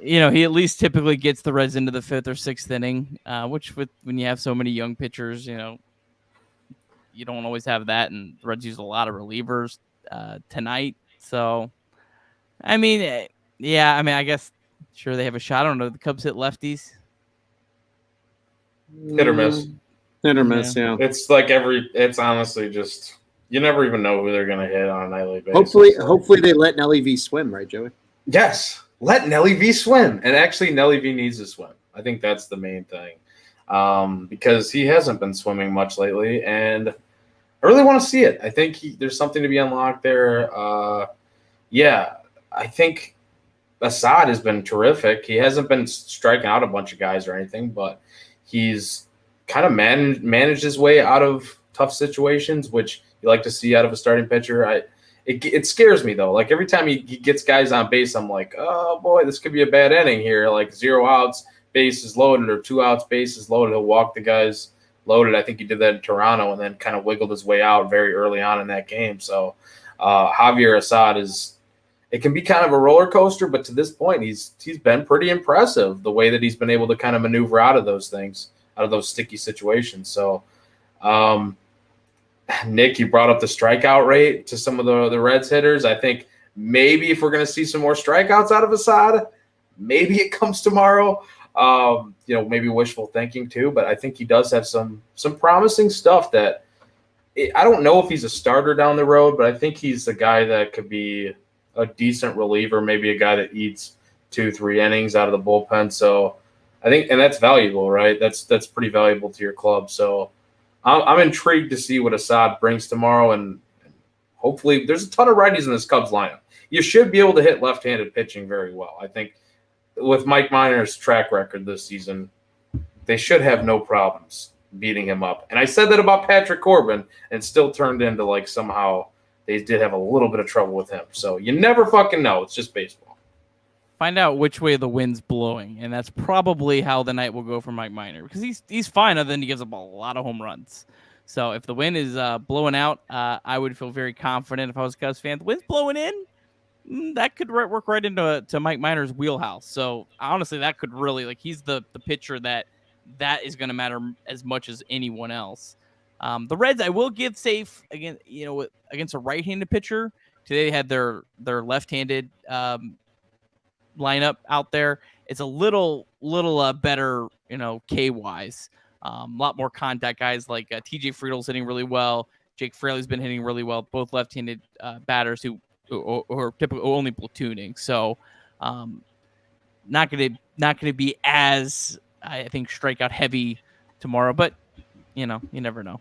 He at least typically gets the Reds into the 5th or 6th inning, which when you have so many young pitchers, you don't always have that, and the Reds use a lot of relievers tonight. So, I guess. Sure, they have a shot. I don't know. The Cubs hit lefties. Hit or miss. Hit or miss, yeah. It's it's honestly just, you never even know who they're going to hit on a nightly basis. Hopefully they let Nelly V swim, right, Joey? Yes. Let Nelly V swim. And actually, Nelly V needs to swim. I think that's the main thing. Because he hasn't been swimming much lately. And I really want to see it. I think there's something to be unlocked there. I think Assad has been terrific. He hasn't been striking out a bunch of guys or anything, but he's kind of managed his way out of tough situations, which you like to see out of a starting pitcher. It scares me, though. Every time he gets guys on base, I'm like, oh, boy, this could be a bad inning here. 0 outs, base is loaded, or 2 outs, base is loaded. He'll walk the guys loaded. I think he did that in Toronto and then kind of wiggled his way out very early on in that game. So Javier Assad it can be kind of a roller coaster, but to this point, he's been pretty impressive the way that he's been able to kind of maneuver out of those things, out of those sticky situations. So, Nick, you brought up the strikeout rate to some of the Reds hitters. I think maybe if we're going to see some more strikeouts out of Assad, maybe it comes tomorrow. Maybe wishful thinking too, but I think he does have some promising stuff that I don't know if he's a starter down the road, but I think he's a guy that could be a decent reliever, maybe a guy that eats 2-3 innings out of the bullpen. So I think, and that's valuable, right? That's pretty valuable to your club. So I'm intrigued to see what Assad brings tomorrow. And hopefully there's a ton of righties in this Cubs lineup. You should be able to hit left-handed pitching very well. I think with Mike Minor's track record this season, they should have no problems beating him up. And I said that about Patrick Corbin and still turned into somehow they did have a little bit of trouble with him. So you never fucking know. It's just baseball. Find out which way the wind's blowing, and that's probably how the night will go for Mike Minor, because he's fine other than he gives up a lot of home runs. So if the wind is blowing out, I would feel very confident if I was a Cubs fan. The wind's blowing in, that could work right into Mike Minor's wheelhouse. So honestly, that could really, he's the pitcher that is going to matter as much as anyone else. The Reds, I will give safe again, against a right-handed pitcher. Today they had their left-handed lineup out there. It's a little better, K-wise. A lot more contact guys like TJ Friedel's hitting really well. Jake Fraley's been hitting really well. Both left-handed batters who are typically only platooning. So, not gonna be as, I think, strikeout heavy tomorrow. But you never know.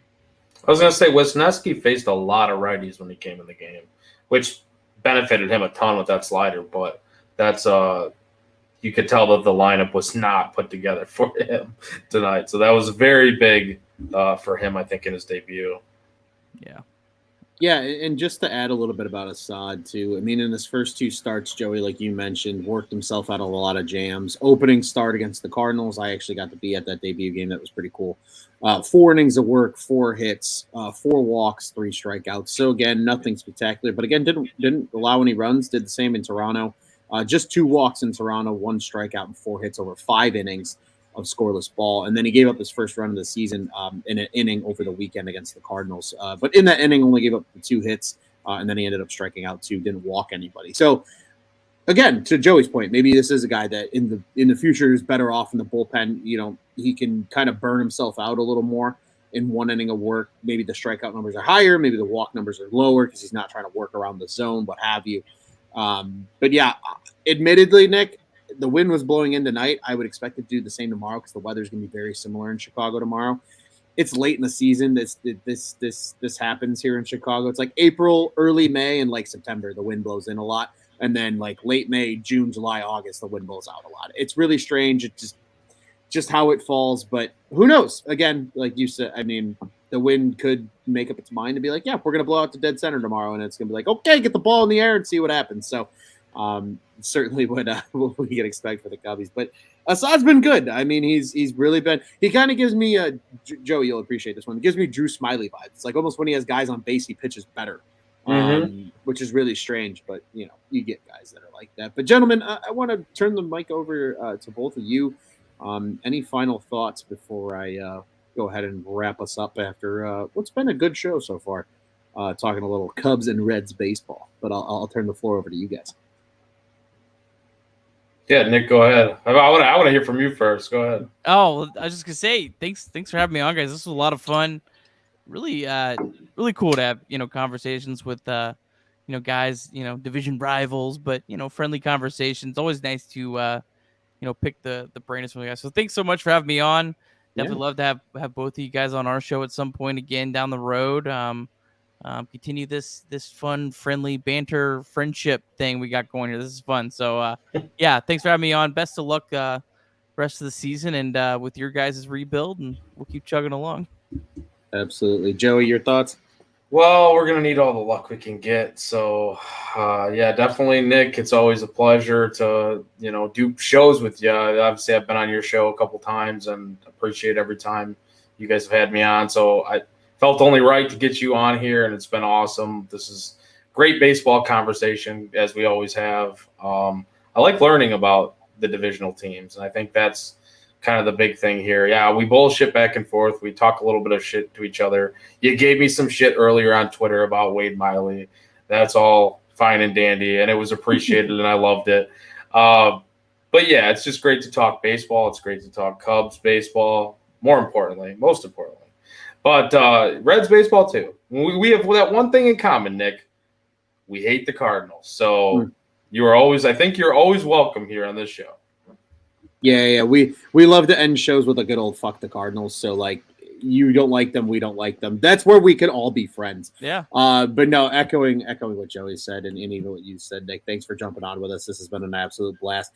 I was going to say, Wisniewski faced a lot of righties when he came in the game, which benefited him a ton with that slider. But that's you could tell that the lineup was not put together for him tonight. So that was very big for him, I think, in his debut. Yeah. Yeah, and just to add a little bit about Assad, too. I mean, in his first 2 starts, Joey, like you mentioned, worked himself out of a lot of jams. Opening start against the Cardinals, I actually got to be at that debut game. That was pretty cool. 4 innings of work, 4 hits, 4 walks, 3 strikeouts. So, again, nothing spectacular. But, again, didn't allow any runs. Did the same in Toronto. Just 2 walks in Toronto, 1 strikeout, and 4 hits over 5 innings of scoreless ball. And then he gave up his first run of the season in an inning over the weekend against the Cardinals. But in that inning, only gave up 2 hits, and then he ended up striking out 2, didn't walk anybody. So, again, to Joey's point, maybe this is a guy that in the future is better off in the bullpen. He can kind of burn himself out a little more in 1 inning of work. Maybe the strikeout numbers are higher. Maybe the walk numbers are lower because he's not trying to work around the zone, what have you. But, yeah, admittedly, Nick, the wind was blowing in tonight. I would expect it to do the same tomorrow because the weather's going to be very similar in Chicago tomorrow. It's late in the season. This happens here in Chicago. It's like April, early May, and like September. The wind blows in a lot, and then like late May, June, July, August, the wind blows out a lot. It's really strange. It's just how it falls. But who knows? Again, like you said, I mean, the wind could make up its mind to be like, yeah, we're going to blow out to dead center tomorrow, and it's going to be like, okay, get the ball in the air and see what happens. So. Certainly what we can expect for the Cubbies. But Assad's been good. I mean, he's really been – he kind of gives me Joey, you'll appreciate this one. It gives me Drew Smiley vibes. It's like almost when he has guys on base, he pitches better, which is really strange. But, you get guys that are like that. But, gentlemen, I want to turn the mic over to both of you. Any final thoughts before I go ahead and wrap us up after what's been a good show so far, talking a little Cubs and Reds baseball. But I'll turn the floor over to you guys. Yeah, Nick, go ahead. I want to hear from you first. Go ahead. Oh, I was just gonna say thanks for having me on, guys. This was a lot of fun. Really, really cool to have conversations with guys, division rivals, but friendly conversations. Always nice to pick the brain of some of the guys. So thanks so much for having me on. Definitely love to have both of you guys on our show at some point again down the road. Continue this fun, friendly banter friendship thing we got going here. This is fun. So yeah, thanks for having me on. Best of luck rest of the season and with your guys' rebuild, and we'll keep chugging along. Absolutely. Joey, your thoughts? Well, we're going to need all the luck we can get. So, yeah, definitely, Nick. It's always a pleasure to, do shows with you. Obviously, I've been on your show a couple times and appreciate every time you guys have had me on. So I felt only right to get you on here, and it's been awesome. This is great baseball conversation, as we always have. I like learning about the divisional teams, and I think that's kind of the big thing here. Yeah, we bullshit back and forth. We talk a little bit of shit to each other. You gave me some shit earlier on Twitter about Wade Miley. That's all fine and dandy, and it was appreciated, and I loved it. But, yeah, it's just great to talk baseball. It's great to talk Cubs baseball, most importantly. But Reds baseball, too. We have that one thing in common, Nick. We hate the Cardinals. So I think you're always welcome here on this show. Yeah. We love to end shows with a good old fuck the Cardinals. So, like, you don't like them, we don't like them. That's where we can all be friends. Yeah. But no, echoing what Joey said and even what you said, Nick, thanks for jumping on with us. This has been an absolute blast.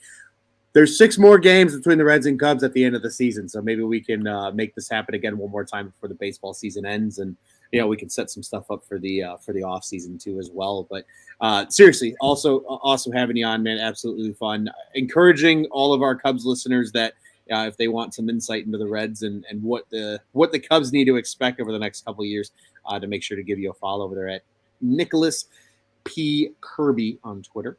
There's 6 more games between the Reds and Cubs at the end of the season, so maybe we can make this happen again one more time before the baseball season ends, and we can set some stuff up for the off season too as well. But seriously, also awesome having you on, man. Absolutely fun. Encouraging all of our Cubs listeners that if they want some insight into the Reds and what the Cubs need to expect over the next couple of years, to make sure to give you a follow over there at Nicholas P. Kirby on Twitter.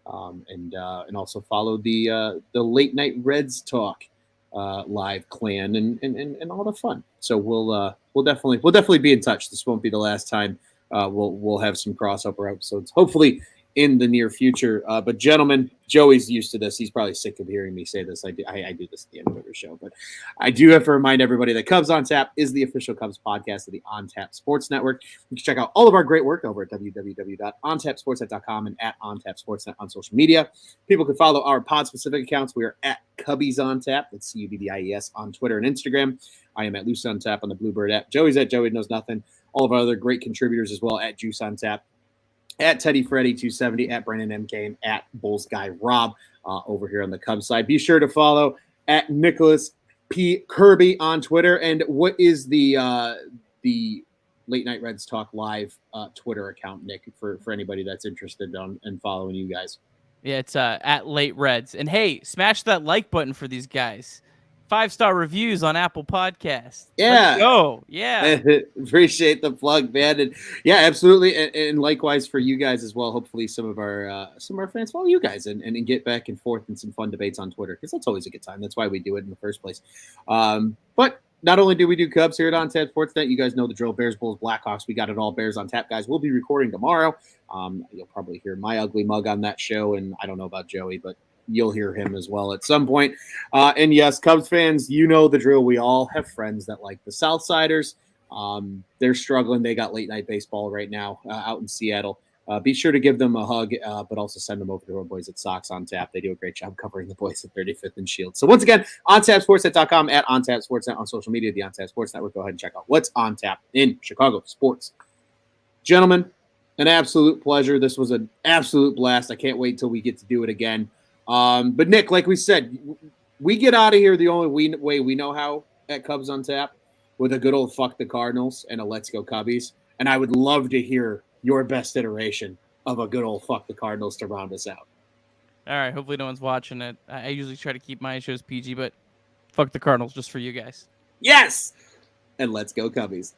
And also follow the Late Night Reds Talk live clan and all the fun. So we'll definitely be in touch. This won't be the last time. We'll have some crossover episodes, hopefully in the near future. But gentlemen, Joey's used to this. He's probably sick of hearing me say this. I do this at the end of every show, but I do have to remind everybody that Cubs on Tap is the official Cubs podcast of the On Tap Sports Network. You can check out all of our great work over at www.ontapsportsnet.com and at OnTapSportsNet on social media. People can follow our pod-specific accounts. We are at Cubbies on Tap. That's CUBBIES on Twitter and Instagram. I am at Loose on Tap on the Bluebird app. Joey's at Joey Knows Nothing. All of our other great contributors as well at Juice on Tap, at Teddy Freddy 270, at Brandon MK, and at Bulls Guy Rob over here on the Cubs side. Be sure to follow at Nicholas P. Kirby on Twitter. And what is the Late Night Reds Talk Live Twitter account, Nick, for anybody that's interested in following you guys? Yeah, it's at Late Reds. And hey, smash that like button for these guys. 5-star reviews on Apple Podcasts. Yeah. Let's go. Yeah. Appreciate the plug, man. And yeah, absolutely. And likewise for you guys as well. Hopefully some of our fans follow you guys and get back and forth in some fun debates on Twitter, because that's always a good time. That's why we do it in the first place. But not only do we do Cubs here at On Tap Sportsnet, you guys know the drill. Bears, Bulls, Blackhawks. We got it all. Bears on Tap, guys. We'll be recording tomorrow. You'll probably hear my ugly mug on that show. And I don't know about Joey, but you'll hear him as well at some point. And yes, Cubs fans, you know the drill. We all have friends that like the Southsiders. They're struggling. They got late night baseball right now out in Seattle. Be sure to give them a hug, but also send them over to our boys at Sox on Tap. They do a great job covering the boys at 35th and Shield. So once again, OnTapSportsNet.com, at OnTapSportsNet on social media, the OnTap Sports Network. Go ahead and check out what's on tap in Chicago sports. Gentlemen, an absolute pleasure. This was an absolute blast. I can't wait till we get to do it again. But Nick, like we said, we get out of here the only way we know how at Cubs on Tap, with a good old fuck the Cardinals and a let's go Cubbies. And I would love to hear your best iteration of a good old fuck the Cardinals to round us out. All right. Hopefully no one's watching it. I usually try to keep my shows PG, but fuck the Cardinals just for you guys. Yes! And let's go Cubbies.